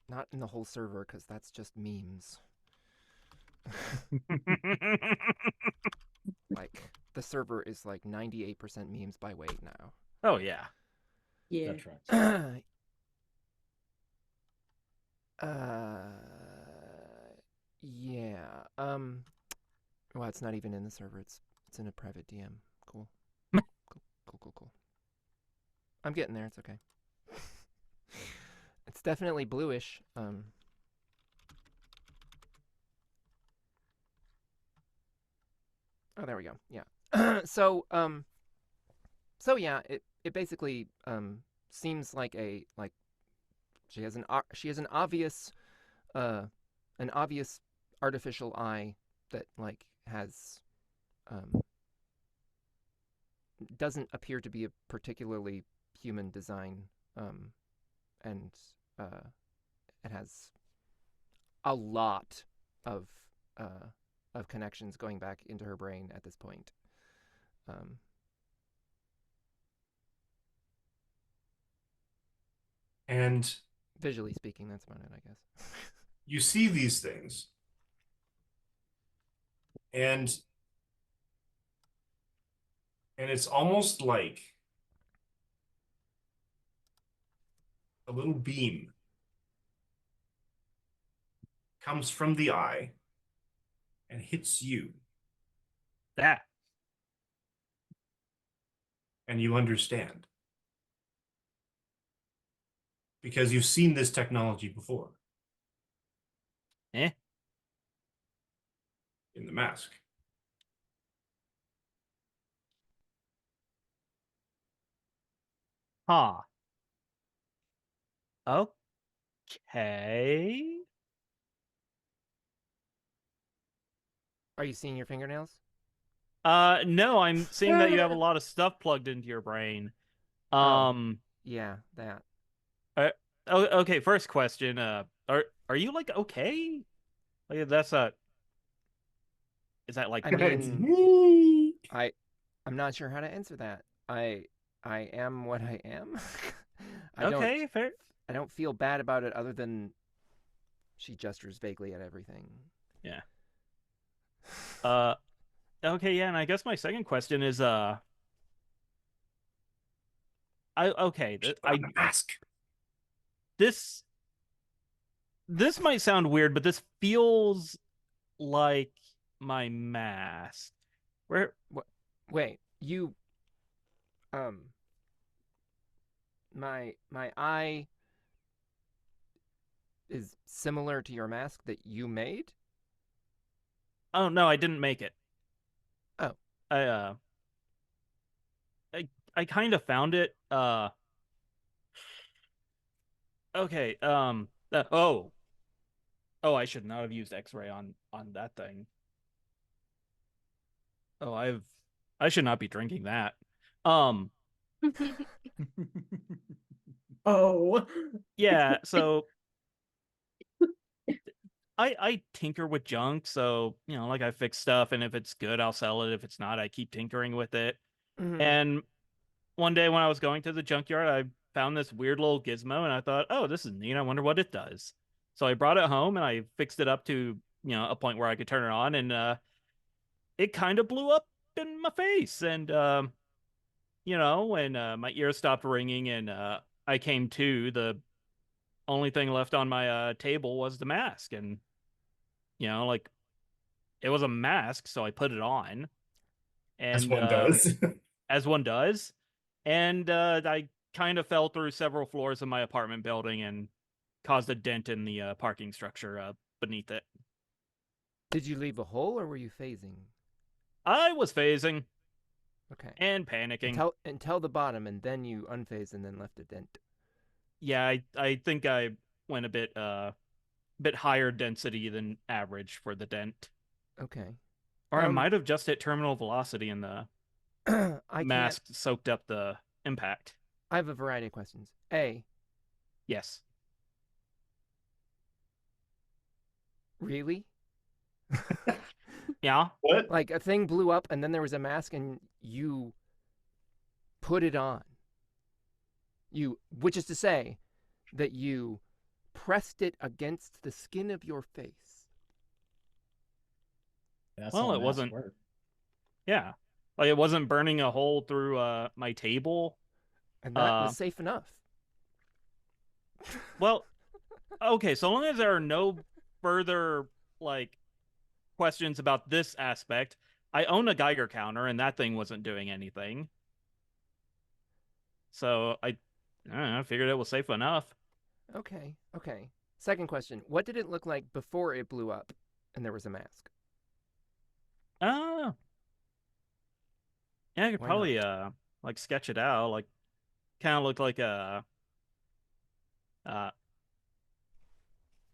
not in the whole server, because that's just memes. Like, the server is like 98% memes by weight now. Oh yeah. Yeah. That tracks. Yeah. Well, it's not even in the server. It's in a private DM. Cool. Cool. I'm getting there. It's okay. It's definitely bluish. Oh, there we go. Yeah. So yeah, it basically seems like she has an obvious artificial eye that like has doesn't appear to be a particularly human design, and it has a lot of connections going back into her brain at this point. And Visually speaking, that's about it, I guess. you see these things, and it's almost like a little beam comes from the eye and hits you, That. and you understand. Because you've seen this technology before. Eh? In the mask. Huh. Okay. Are you seeing your fingernails? No, I'm seeing that you have a lot of stuff plugged into your brain. Yeah, that. Okay, first question. Are you like okay? Like that's a. Is that like I It's mean, me. I'm not sure how to answer that. I am what I am. okay? Fair. I don't feel bad about it other than she gestures vaguely at everything. Yeah. Okay, yeah, and I guess my second question is On the mask. This might sound weird, but this feels like my mask. Where Wait, you my eye is similar to your mask that you made? Oh no, I didn't make it. Oh. I I kind of found it. Okay, oh. Oh, I should not have used X-ray on that thing. Oh, I should not be drinking that. Oh. Yeah, so I tinker with junk, so you know, like I fix stuff, and if it's good, I'll sell it. If it's not, I keep tinkering with it. Mhm. And one day when I was going to the junkyard, I found this weird little gizmo, and I thought, oh, this is neat. I wonder what it does. So I brought it home and I fixed it up to a point where I could turn it on, and it kind of blew up in my face. And when my ears stopped ringing and I came to, the only thing left on my table was the mask, and like it was a mask, so I put it on, As and one does. as one does, and I kind of fell through several floors of my apartment building and caused a dent in the parking structure beneath it. Did you leave a hole or were you phasing? I was phasing Okay. and panicking. Until the bottom, and then you unphased and then left a dent. Yeah, I think I went a bit higher density than average for the dent. Okay. Or I might have just hit terminal velocity and the mask soaked up the impact. I have a variety of questions. A, Yes. really? Yeah. What? Like a thing blew up and then there was a mask and you put it on. Which is to say, that you pressed it against the skin of your face. That's Well, how it masks wasn't- work. Yeah. Like, it wasn't burning a hole through my table. And that was safe enough. Well, okay, so long as there are no further, like, questions about this aspect, I own a Geiger counter, and that thing wasn't doing anything. So I don't know, I figured it was safe enough. Okay. Second question. What did it look like before it blew up and there was a mask? Yeah, I could Why probably like sketch it out. Like, kind of looked like a We're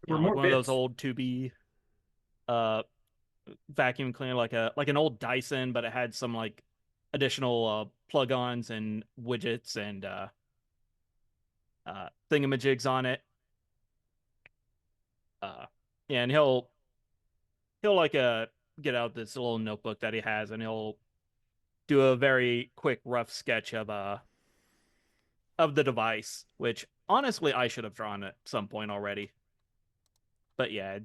like more one of those bits. old 2B uh vacuum cleaner, like an old Dyson, but it had some like additional plug-ons and widgets and thingamajigs on it. Yeah, and he'll like get out this little notebook that he has, and he'll do a very quick rough sketch of the device, which honestly I should have drawn at some point already. But yeah,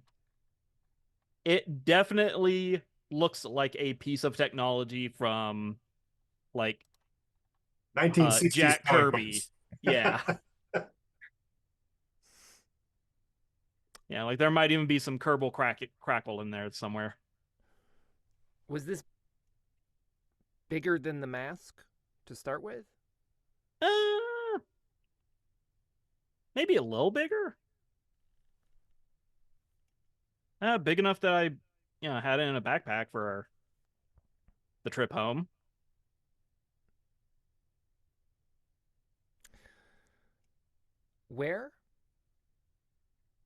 it definitely looks like a piece of technology from like 1960s Jack comic Kirby. books. Yeah. Yeah, like there might even be some Kerbal crackle in there somewhere. Was this bigger than the mask to start with? Maybe a little bigger. Big enough that I, had it in a backpack for the trip home. Where?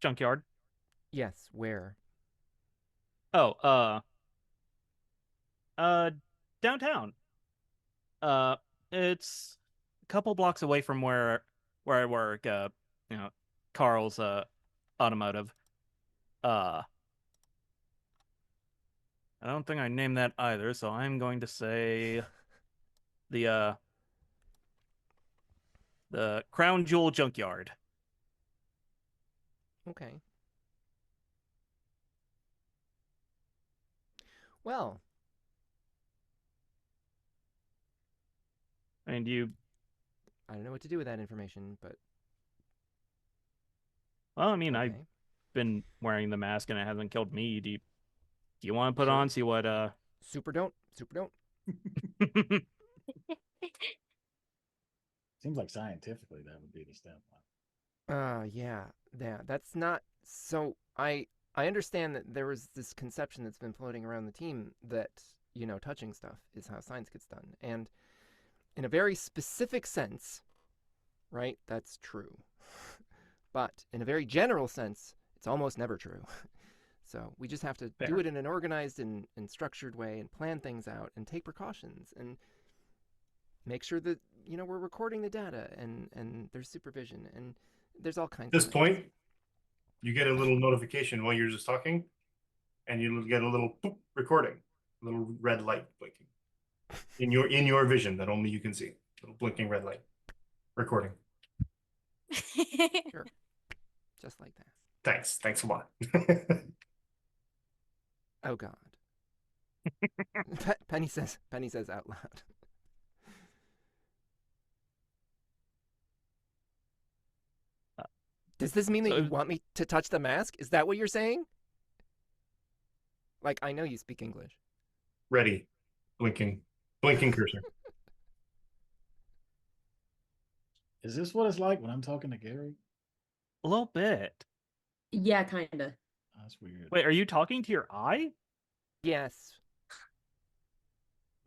Junkyard. Yes, where? Oh, downtown. Uh, it's a couple blocks away from where I work. Carl's automotive. I don't think I named that either, so I'm going to say the Crown Jewel Junkyard. Okay. Well, And you, I don't know what to do with that information, but well, I mean, okay. I've been wearing the mask and it hasn't killed me. Do you want to put Sure. on, see what Super don't. Seems like scientifically that would be the step. Yeah. That's not so I understand that there was this conception that's been floating around the team that, touching stuff is how science gets done. And in a very specific sense, right, that's true. But in a very general sense, it's almost never true. So we just have to do Fair. it in an organized and structured way and plan things out and take precautions and make sure that, we're recording the data and there's supervision and there's all kinds At this of point, you get a little notification while you're just talking, and you get a little boop recording, a little red light blinking in your vision that only you can see. Little blinking red light recording. Sure. Just like that. Thanks a lot. Oh God. Penny says out loud. Does this mean that you want me to touch the mask? Is that what you're saying? Like, I know you speak English. Ready, blinking cursor. Is this what it's like when I'm talking to Gary? A little bit. Yeah, kinda. That's weird. Wait, are you talking to your eye? Yes.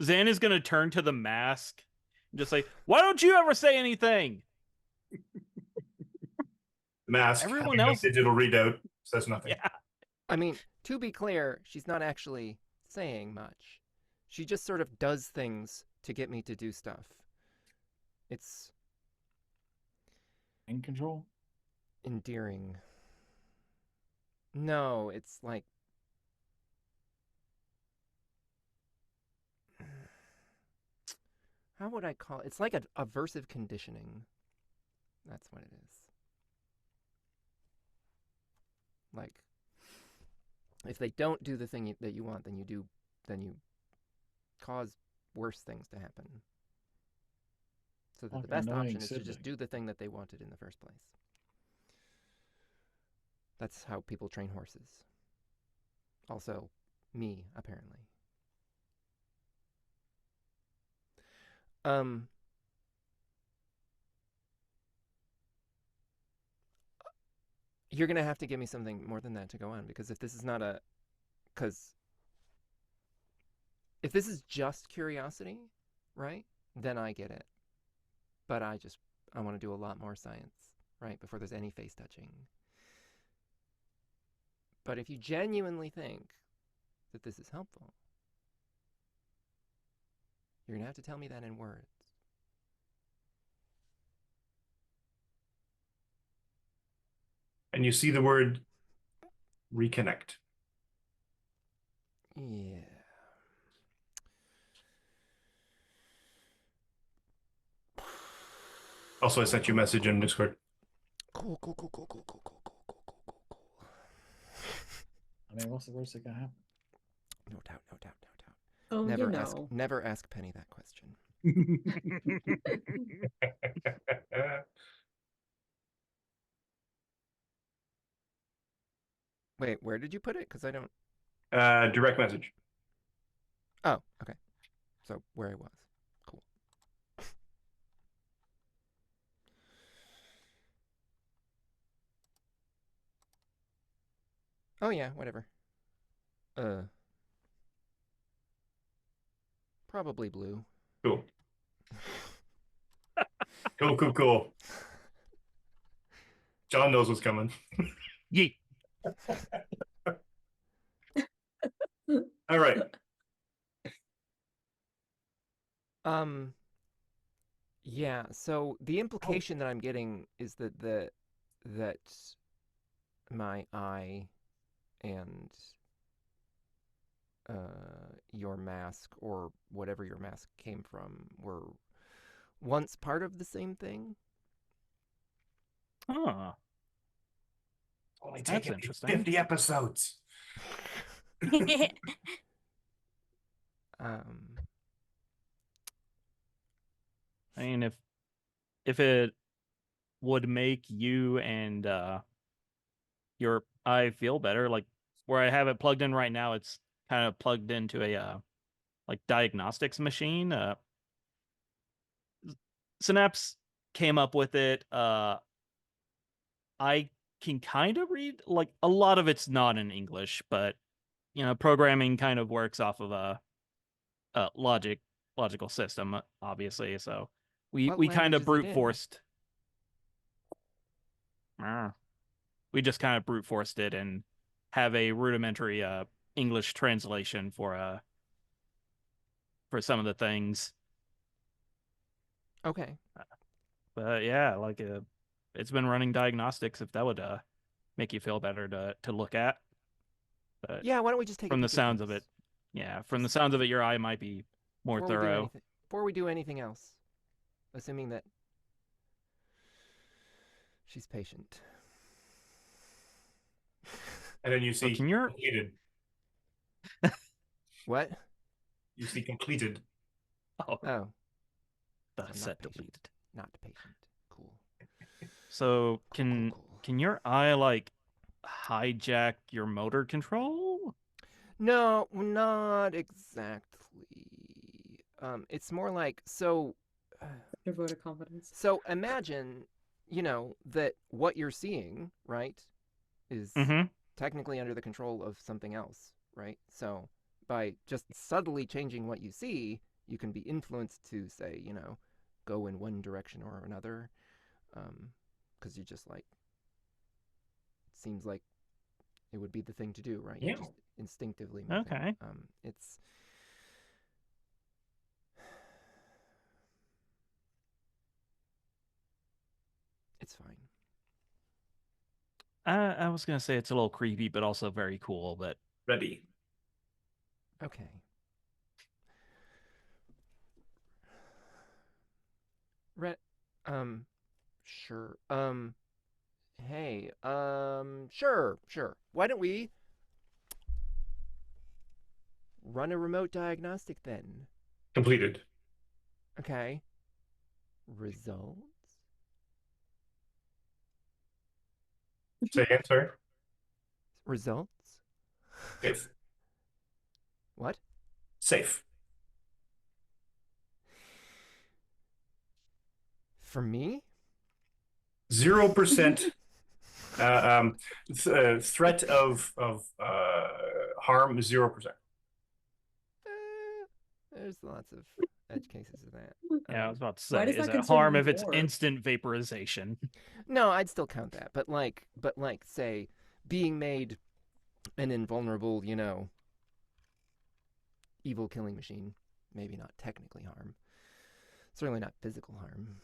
Zan is gonna turn to the mask and just say, "Why don't you ever say anything?" The mask. Everyone having no else- digital readout says nothing. Yeah. I mean, to be clear, she's not actually saying much. She just sort of does things to get me to do stuff. It's In control? endearing. No, it's like... How would I call it? It's like a aversive conditioning. That's what it is. Like, if they don't do the thing that you want, then you cause worse things to happen. So that Like the best annoying option is to just sibling. do the thing that they wanted in the first place. That's how people train horses. Also, me, apparently. You're going to have to give me something more than that to go on, because if this is not a... Because if this is just curiosity, right, then I get it. But I want to do a lot more science, right, before there's any face touching. But if you genuinely think that this is helpful, you're going to have to tell me that in words. And you see the word reconnect. Yeah. Also, I sent you a message in Discord. Cool. I mean, what's the worst that can happen? No doubt. Oh, Never ask Penny that question. Wait, where did you put it? Because I don't... Direct message. Oh, okay. So where I was. Cool. Oh yeah, whatever. Probably blue. Cool. Cool. John knows what's coming. Yeet. All right. Yeah, so the implication that I'm getting is that my eye and your mask, or whatever your mask came from, were once part of the same thing. Huh. Only That's taken interesting. 50 episodes. I mean, if it would make you and your eye feel better, like where I have it plugged in right now, it's kind of plugged into a like diagnostics machine. Synapse came up with it. I can kind of read, like, a lot of it's not in English, but programming kind of works off of a logical system, obviously. So we What we kind language of is it brute in? forced. We just kind of brute forced it and have a rudimentary English translation for some of the things. Okay. But yeah, like it's been running diagnostics, if that would make you feel better to look at. But Yeah, why don't we just take a from the peek at sounds of things? it, yeah, from the sounds of it, your eye might be more thorough. Before we do anything else, assuming that she's patient. And then you So see can your completed. What? You see completed. Oh. the So set deleted. Not patient. Cool. So Cool. can your eye like hijack your motor control? No, not exactly. It's more like, so Your vote of confidence. So imagine, that what you're seeing, right, is technically under the control of something else, right? So by just subtly changing what you see, you can be influenced to, say, go in one direction or another, because you just, like, it seems like it would be the thing to do, right? Yeah. You're just instinctively moving. Okay. It's fine. I was gonna say it's a little creepy, but also very cool. But Ready. Okay. Sure. Hey, sure. Why don't we run a remote diagnostic then? Completed. Okay. Results? Say again, sorry. Results? Safe. What? Safe. For me? 0% threat of harm is 0%. There's lots of edge cases of that. Yeah, I was about to Why say, does is that it concern harm you if it's more? instant vaporization? No, I'd still count that. But like, say, being made an invulnerable, evil killing machine. Maybe not technically harm. Certainly not physical harm.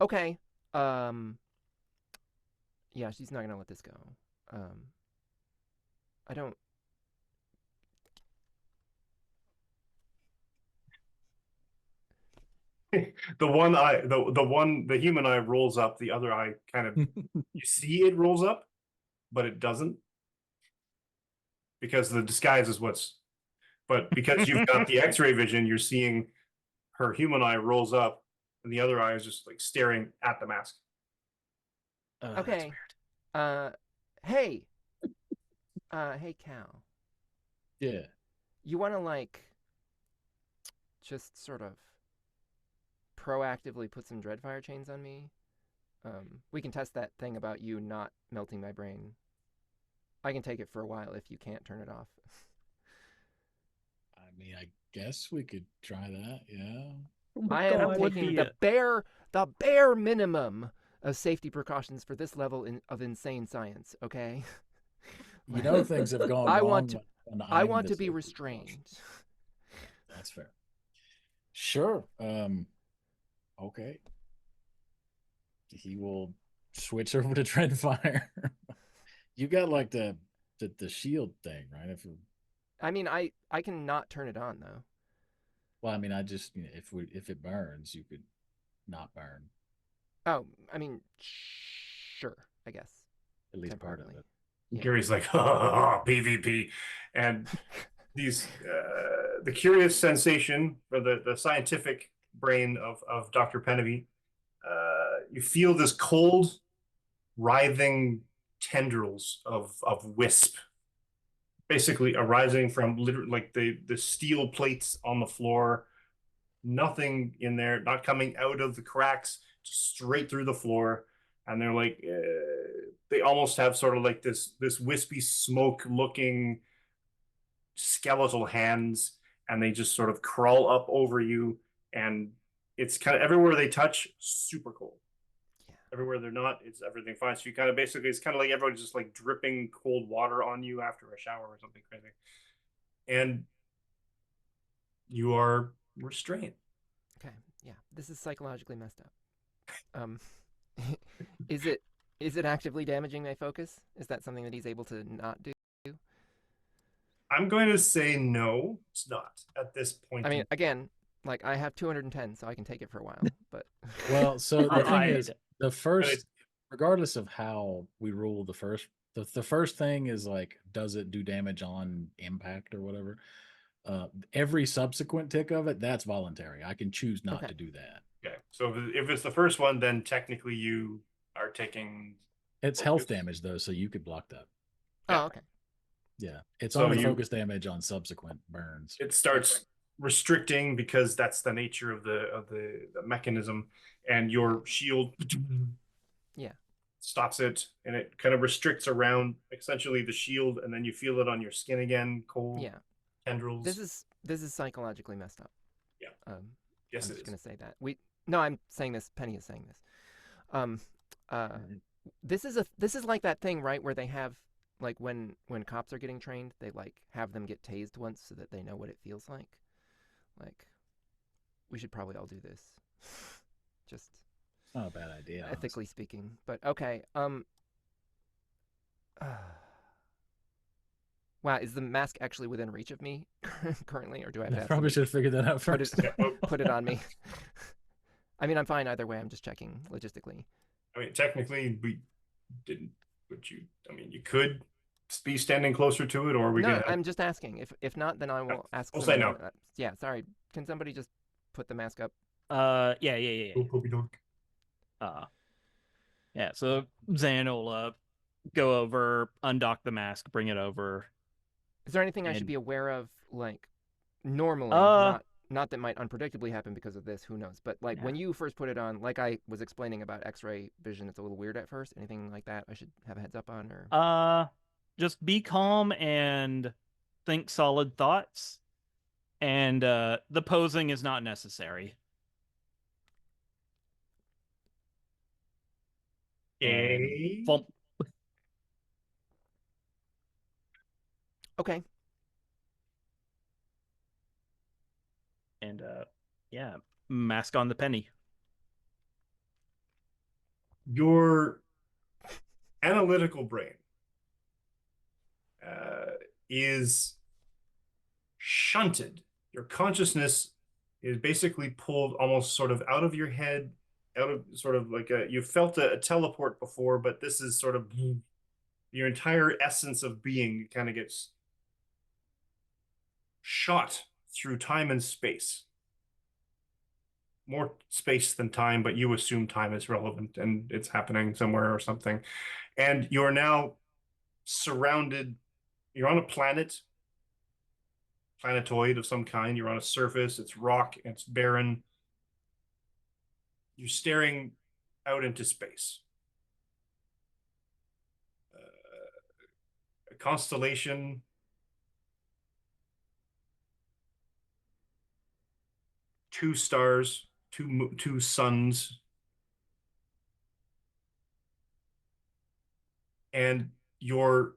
Okay. Yeah, she's not gonna let this go. I don't. The human eye rolls up, the other eye kind of, you see it rolls up, but it doesn't. Because the disguise is but because you've got the X-ray vision, you're seeing her human eye rolls up, and the other eye is just like staring at the mask. That's Okay. weird. Hey. Hey, Cal. Yeah. You want to just sort of proactively put some Dreadfire chains on me? We can test that thing about you not melting my brain. I can take it for a while if you can't turn it off. I mean, I guess we could try that. Yeah. Oh my I am God. taking the bare minimum of safety precautions for this level of insane science. Okay. You know, things have gone I wrong. want to be restrained. That's fair. Sure. Okay. He will switch over to Dreadfire. You got like the shield thing, right? I mean, I can not turn it on though. Well, I mean, I just if it burns, you could not burn. Oh, I mean, sure, I guess. At least part of it. Yeah. Gary's like, PvP, and these the curious sensation for the scientific brain of Dr. Penavy, you feel this cold, writhing tendrils of wisp, basically arising from literally like the steel plates on the floor. Nothing in there, not coming out of the cracks, just straight through the floor. And they're like, they almost have sort of like this wispy smoke looking skeletal hands, and they just sort of crawl up over you, and it's kind of everywhere they touch, super cold. Yeah. Everywhere they're not, it's everything fine. So you kind of basically, it's kind of like everyone's just like dripping cold water on you after a shower or something crazy. And you are restrained. Okay. Yeah. This is psychologically messed up. Is it actively damaging my focus? Is that something that he's able to not do? I'm going to say no, it's not at this point. I mean, again, like I have 210, so I can take it for a while. But Well, so the thing is, the first, it's- regardless of how we rule the first thing is like, does it do damage on impact or whatever? Every subsequent tick of it, that's voluntary. I can choose not to do that. Okay, so if it's the first one, then technically you are taking. It's health damage though, so you could block that. Oh, okay. Yeah, it's So only focus damage on subsequent burns. It starts restricting because that's the nature of the mechanism, and your shield stops it, and it kind of restricts around essentially the shield, and then you feel it on your skin again, cold tendrils. This is psychologically messed up. Yeah. Yes, I'm just gonna say that. No, I'm saying this. Penny is saying this. This is like that thing, right, where they have like when cops are getting trained, they like have them get tased once so that they know what it feels like. Like, we should probably all do this. Just not a bad idea, ethically speaking. But okay. Wow, is the mask actually within reach of me currently, or do I have to probably should have figured that out first? Put it on me. I mean, I'm fine either way. I'm just checking logistically. I mean, technically, we didn't. But you, I mean, you could be standing closer to it, or we No, can. I'm just asking. If not, then I will ask. We'll say no. Yeah, sorry. Can somebody just put the mask up? Yeah. Puppy dog. Yeah. So Zan will go over, undock the mask, bring it over. Is there anything I should And- be aware of, like normally? Not that might unpredictably happen because of this. Who knows? But like when Yeah. you first put it on, like I was explaining about X-ray vision, it's a little weird at first. Anything like that I should have a heads up on, or? Just be calm and think solid thoughts. And the posing is not necessary. Okay. Okay. And yeah, mask on the penny. Your analytical brain is shunted. Your consciousness is basically pulled almost sort of out of your head, out of sort of like you felt a teleport before, but this is sort of your entire essence of being kind of gets shot through time and space. More space than time, but you assume time is relevant and it's happening somewhere or something. And you're now surrounded, you're on a planetoid of some kind. You're on a surface, it's rock, it's barren. You're staring out into space. A constellation. Two stars, two suns, and your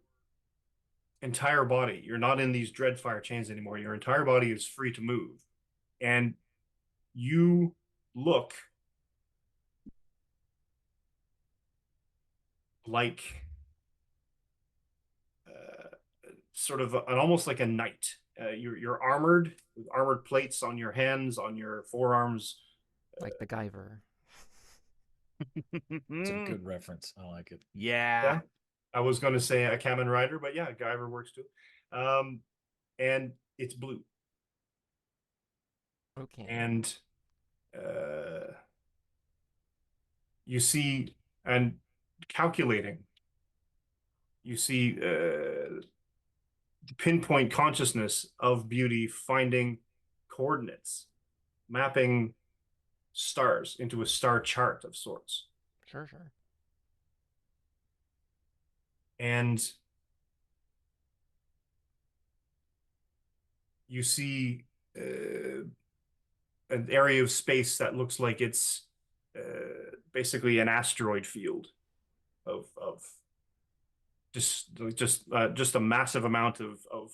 entire body, you're not in these Dreadfire chains anymore. Your entire body is free to move, and you look like sort of almost like a knight. You're armored with armored plates on your hands, on your forearms, Like the Guyver. It's a good reference. I like it. Yeah. I was going to say a Kamen Rider, but yeah, Guyver works too. And it's blue. Okay. And you see, and calculating, you see the pinpoint consciousness of beauty, finding coordinates, mapping stars into a star chart of sorts. Sure. And you see an area of space that looks like it's basically an asteroid field of just a massive amount of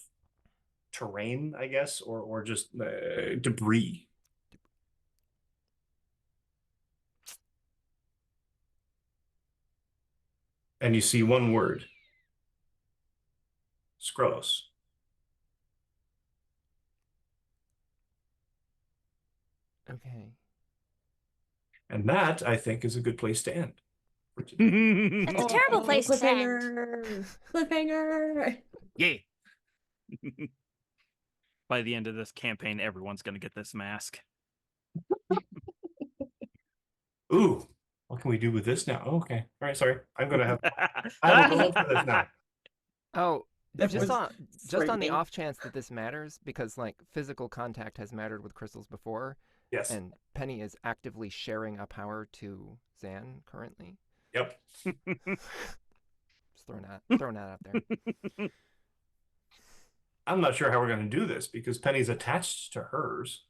terrain, I guess, or just debris. And you see one word, Skrullos. Okay. And that, I think, is a good place to end. That's a terrible place to end. Cliffhanger. Yeah. By the end of this campaign, everyone's going to get this mask. Ooh, what can we do with this now? Oh, okay. All right, sorry. I have a goal for this now. Oh, That just was on the frightening. off chance that this matters, because like physical contact has mattered with crystals before, Yes. and Penny is actively sharing a power to Zan currently. Yep. Just throwing that out there. I'm not sure how we're going to do this because Penny's attached to hers.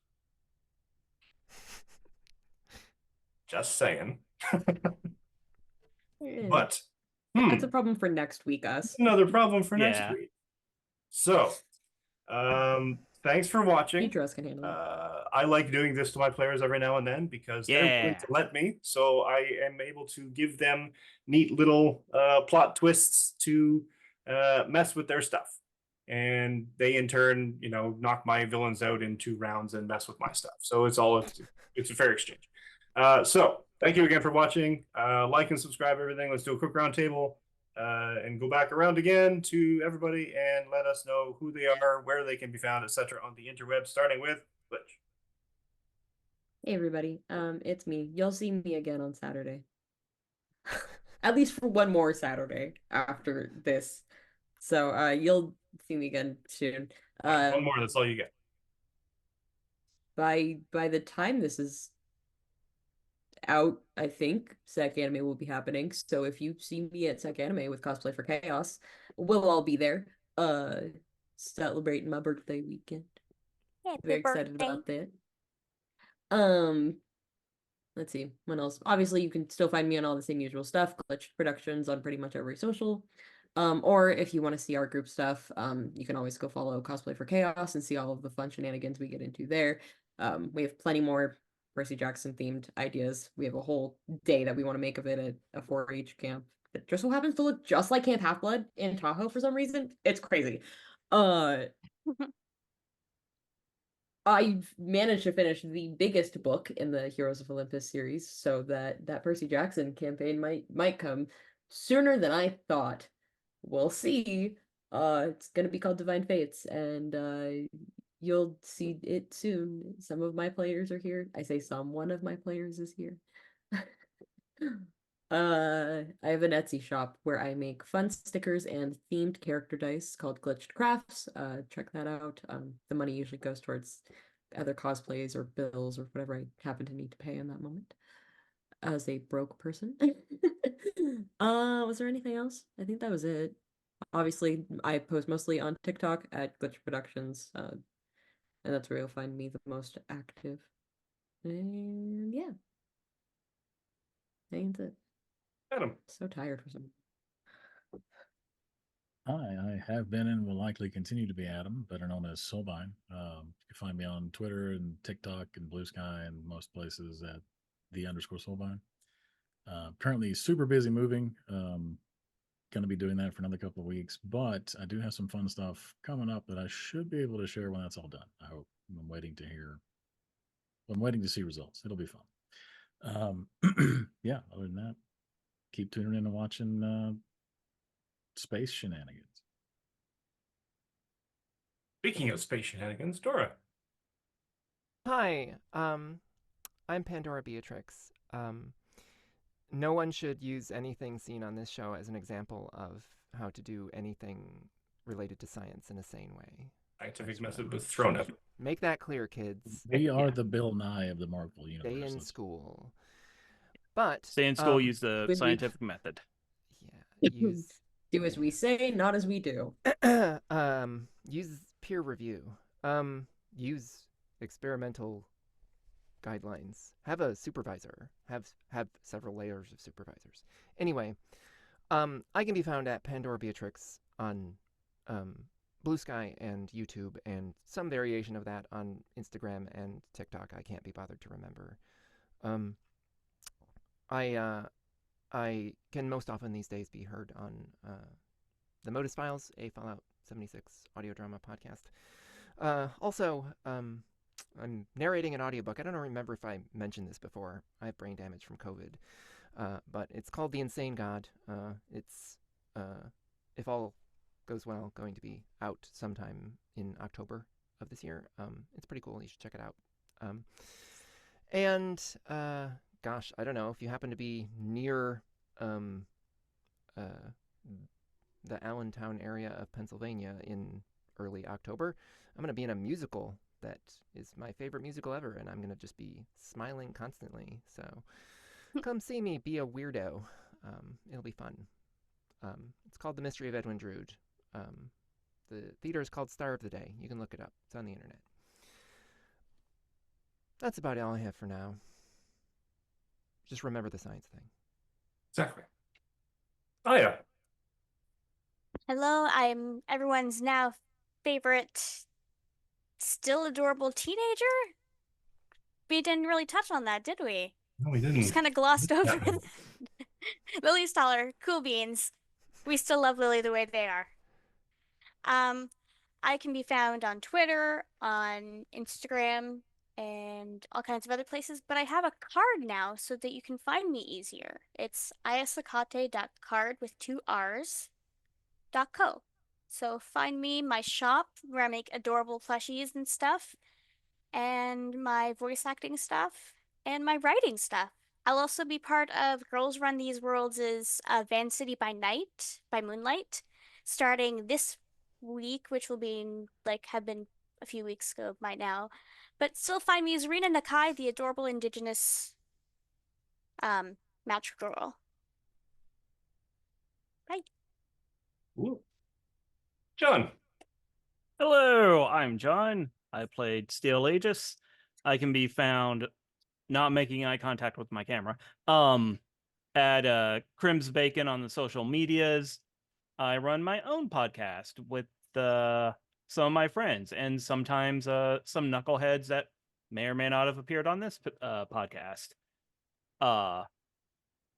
Just saying. But that's a problem for next week, us. another problem for next Yeah. week. So, thanks for watching. Pedros can handle it. I like doing this to my players every now and then because they're willing Yeah. to let me, so I am able to give them neat little plot twists to mess with their stuff, and they in turn, knock my villains out in 2 rounds and mess with my stuff. So it's a fair exchange. So Thank you again for watching. Like and subscribe, everything. Let's do a quick round table and go back around again to everybody and let us know who they are, where they can be found, etc. on the interweb, starting with Glitch. Hey everybody, it's me. You'll see me again on Saturday. At least for one more Saturday after this. So you'll see me again soon. One more, that's all you get. By the time this is out, I think Sec Anime will be happening. So if you see me at Sec Anime with Cosplay for Chaos, we'll all be there. Celebrating my birthday weekend. Happy Very excited birthday. about that. Let's see, what else? Obviously, you can still find me on all the same usual stuff, Glitch Productions on pretty much every social. Or if you want to see our group stuff, you can always go follow Cosplay for Chaos and see all of the fun shenanigans we get into there. We have plenty more Percy Jackson themed ideas. We have a whole day that we want to make of it at a 4-H camp that just so happens to look just like Camp Half-Blood in Tahoe for some reason. It's crazy. I've managed to finish the biggest book in the Heroes of Olympus series, so that Percy Jackson campaign might come sooner than I thought. We'll see. It's gonna be called Divine Fates, and you'll see it soon. Some of my players are here. I say some, one of my players is here. I have an Etsy shop where I make fun stickers and themed character dice called Glitched Crafts. Check that out. The money usually goes towards other cosplays or bills or whatever I happen to need to pay in that moment as a broke person. Was there anything else? I think that was it. Obviously, I post mostly on TikTok at Glitch Productions, and that's where you'll find me the most active. And yeah, that's it. Adam. So tired for some. Hi, I have been and will likely continue to be Adam, better known as Soulbine. You can find me on Twitter and TikTok and Blue Sky and most places at _Soulbine. Currently super busy moving. Going to be doing that for another couple of weeks, but I do have some fun stuff coming up that I should be able to share when that's all done. I hope. I'm waiting to hear. I'm waiting to see results. It'll be fun. Yeah, other than that, keep tuning in and watching space shenanigans. Speaking of space shenanigans, Dora. Hi, I'm Pandora Beatrix. No one should use anything seen on this show as an example of how to do anything related to science in a sane way. Scientific method was thrown up. Make that clear, kids. We are the Bill Nye of the Marvel universe. Stay in school. But Stay in school, use the scientific method. Yeah, use do as we say, not as we do. use peer review. Use experimental guidelines. Have a supervisor. Have several layers of supervisors. Anyway, I can be found at Pandora Beatrix on Blue Sky and YouTube, and some variation of that on Instagram and TikTok. I can't be bothered to remember. I can most often these days be heard on the Modus Files, a Fallout 76 audio drama podcast. Also, I'm narrating an audiobook. I don't remember if I mentioned this before. I have brain damage from COVID. But it's called The Insane God. It's, if all goes well, going to be out sometime in October of this year. It's pretty cool. You should check it out. Gosh, I don't know. If you happen to be near the Allentown area of Pennsylvania in early October, I'm going to be in a musical that is my favorite musical ever, and I'm going to just be smiling constantly. So come see me, be a weirdo. It'll be fun. It's called The Mystery of Edwin Drood. The theater is called Star of the Day. You can look it up. It's on the internet. That's about all I have for now. Just remember the science thing. Exactly. Oh, yeah. Hello, I'm everyone's now favorite, still adorable teenager. We didn't really touch on that, did we? No, we We didn't. just kind of glossed over it. Lily Stoller, cool beans. We still love Lily the way they are. I can be found on Twitter, on Instagram, and all kinds of other places, but I have a card now so that you can find me easier. It's ayasakate.card with 2 R's.co. So find me, my shop where I make adorable plushies and stuff, and my voice acting stuff, and my writing stuff. I'll also be part of Girls Run These Worlds' Van City by Night, by Moonlight, starting this week, which will be have been a few weeks ago by now. But still find me as Rena Nakai, the adorable indigenous match girl. Right. Ooh. John. Hello, I'm John. I played Steel Aegis. I can be found not making eye contact with my camera. At Crim's Bacon on the social medias. I run my own podcast with some of my friends and sometimes some knuckleheads that may or may not have appeared on this podcast.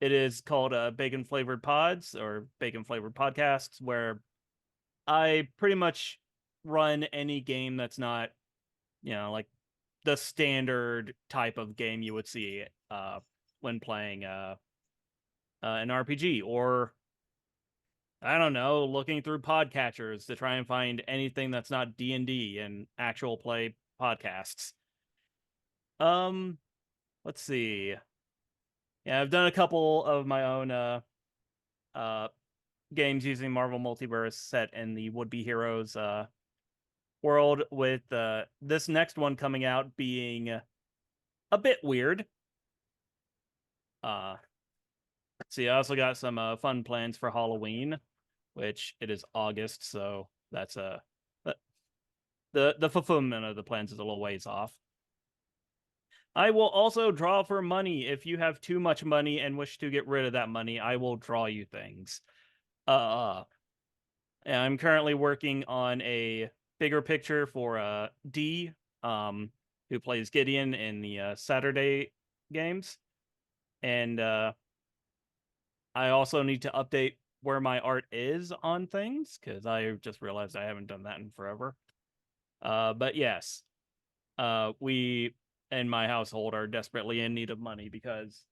It is called Bacon Flavored Pods or Bacon Flavored Podcasts, where I pretty much run any game that's not, like the standard type of game you would see when playing an RPG, or I don't know, looking through podcatchers to try and find anything that's not D&D and actual play podcasts. Let's see. Yeah, I've done a couple of my own games using Marvel Multiverse set in the would-be-heroes world, with this next one coming out being a bit weird. See, I also got some fun plans for Halloween, which it is August, so that's the fulfillment of the plans is a little ways off. I will also draw for money. If you have too much money and wish to get rid of that money, I will draw you things. I'm currently working on a bigger picture for D, who plays Gideon in the Saturday games. And I also need to update where my art is on things, because I just realized I haven't done that in forever. But yes, we in my household are desperately in need of money because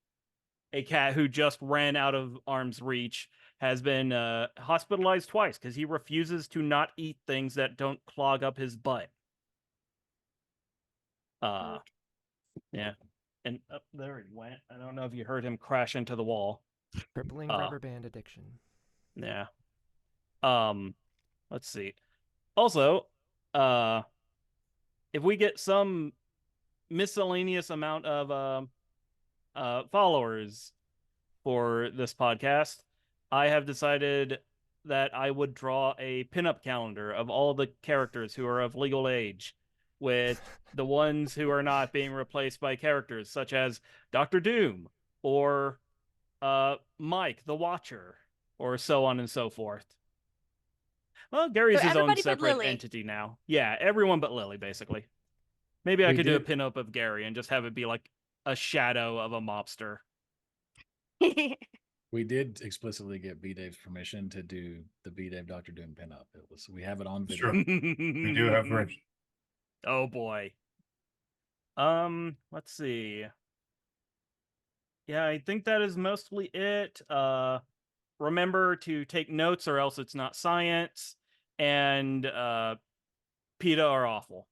a cat who just ran out of arm's reach has been hospitalized twice because he refuses to not eat things that don't clog up his butt. Yeah. And up there he went. I don't know if you heard him crash into the wall. Crippling rubber band addiction. Yeah. Let's see. Also, if we get some miscellaneous amount of followers for this podcast, I have decided that I would draw a pinup calendar of all the characters who are of legal age, with the ones who are not being replaced by characters such as Dr. Doom or Mike the Watcher, or so on and so forth. Well, Gary's So his own everybody but separate Lily. entity now. Yeah, everyone but Lily, basically. Maybe I We could do a did- pinup of Gary and just have it be like a shadow of a mobster. We did explicitly get B-Dave's permission to do the B-Dave Dr. Doom pinup. We have it on video. Sure. We do have permission. Oh boy. Let's see. Yeah, I think that is mostly it. Remember to take notes or else it's not science. And PETA are awful.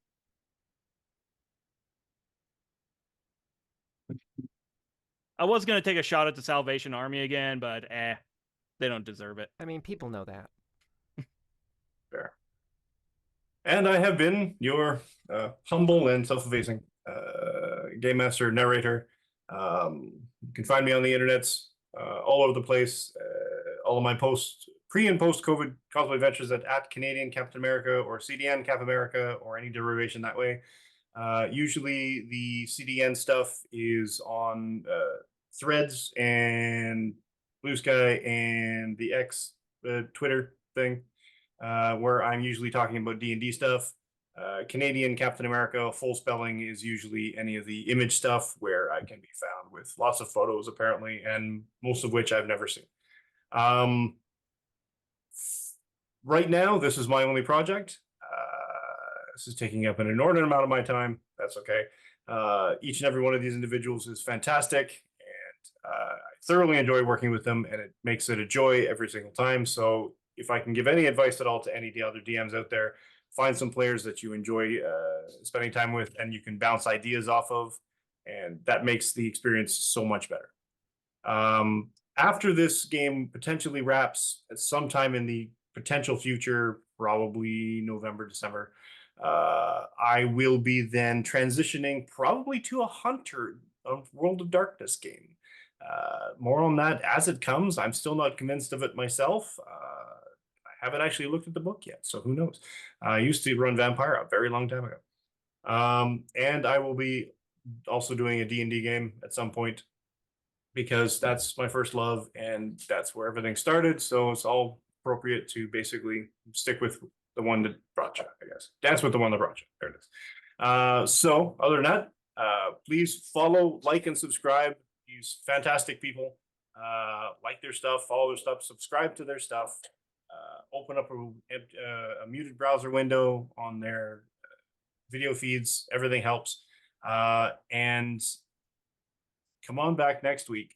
I was going to take a shot at the Salvation Army again, but they don't deserve it. I mean, people know that. Fair. And I have been your humble and self-effacing game master narrator. You can find me on the internets all over the place. All of my pre and post COVID cosplay adventures at Canadian Captain America or CDN Cap America or any derivation that way. Usually the CDN stuff is on Threads and Blue Sky and the X Twitter thing, where I'm usually talking about D&D stuff. Canadian Captain America, full spelling, is usually any of the image stuff where I can be found with lots of photos, apparently, and most of which I've never seen. Right now, this is my only project. This is taking up an inordinate amount of my time. That's okay. Each and every one of these individuals is fantastic, and I thoroughly enjoy working with them, and it makes it a joy every single time. So if I can give any advice at all to any of the other DMs out there, find some players that you enjoy spending time with and you can bounce ideas off of, and that makes the experience so much better. After this game potentially wraps at some time in the potential future, probably November, December, I will be then transitioning probably to a Hunter of World of Darkness game. More on that as it comes. I'm still not convinced of it myself. I haven't actually looked at the book yet, so who knows? I used to run Vampire a very long time ago. And I will be also doing a D&D game at some point, because that's my first love and that's where everything started. So it's all appropriate to basically stick with the one that brought you, I guess. Dance with the one that brought you. There it is. So other than that, please follow, like, and subscribe. These fantastic people. Like their stuff, follow their stuff, subscribe to their stuff. Open up a muted browser window on their video feeds. Everything helps. And come on back next week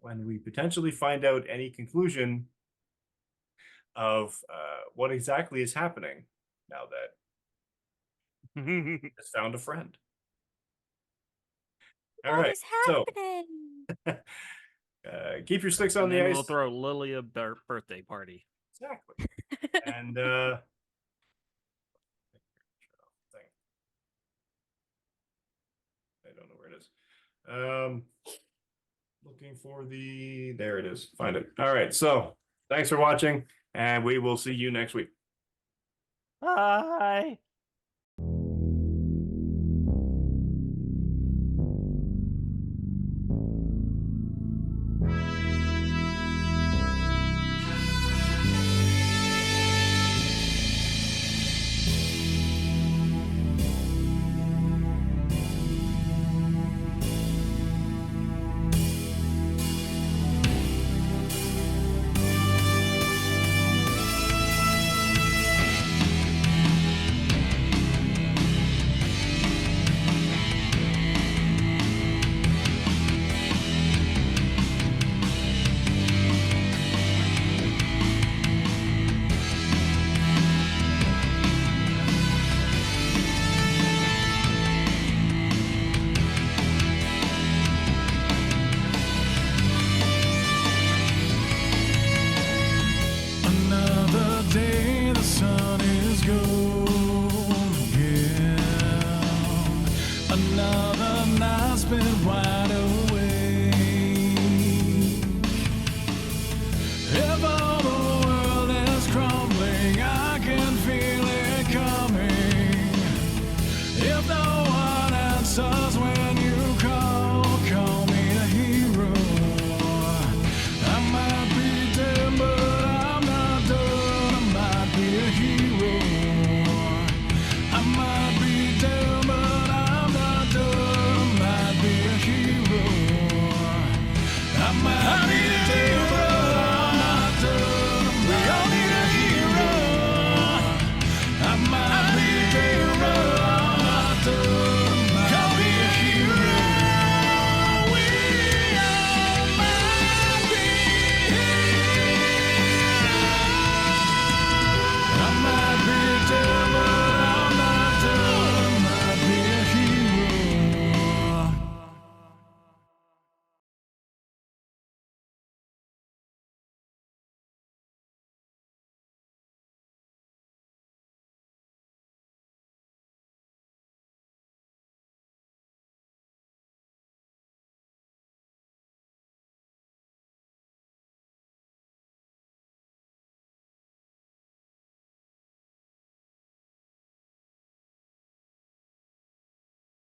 when we potentially find out any conclusion of what exactly is happening now that has found a friend. All What right, is so happening? keep your sticks on And the then ice. we'll throw Lily a birthday party. Exactly. And I don't know where it is. Looking for there it is. Find it. All right. So thanks for watching, and we will see you next week. Bye.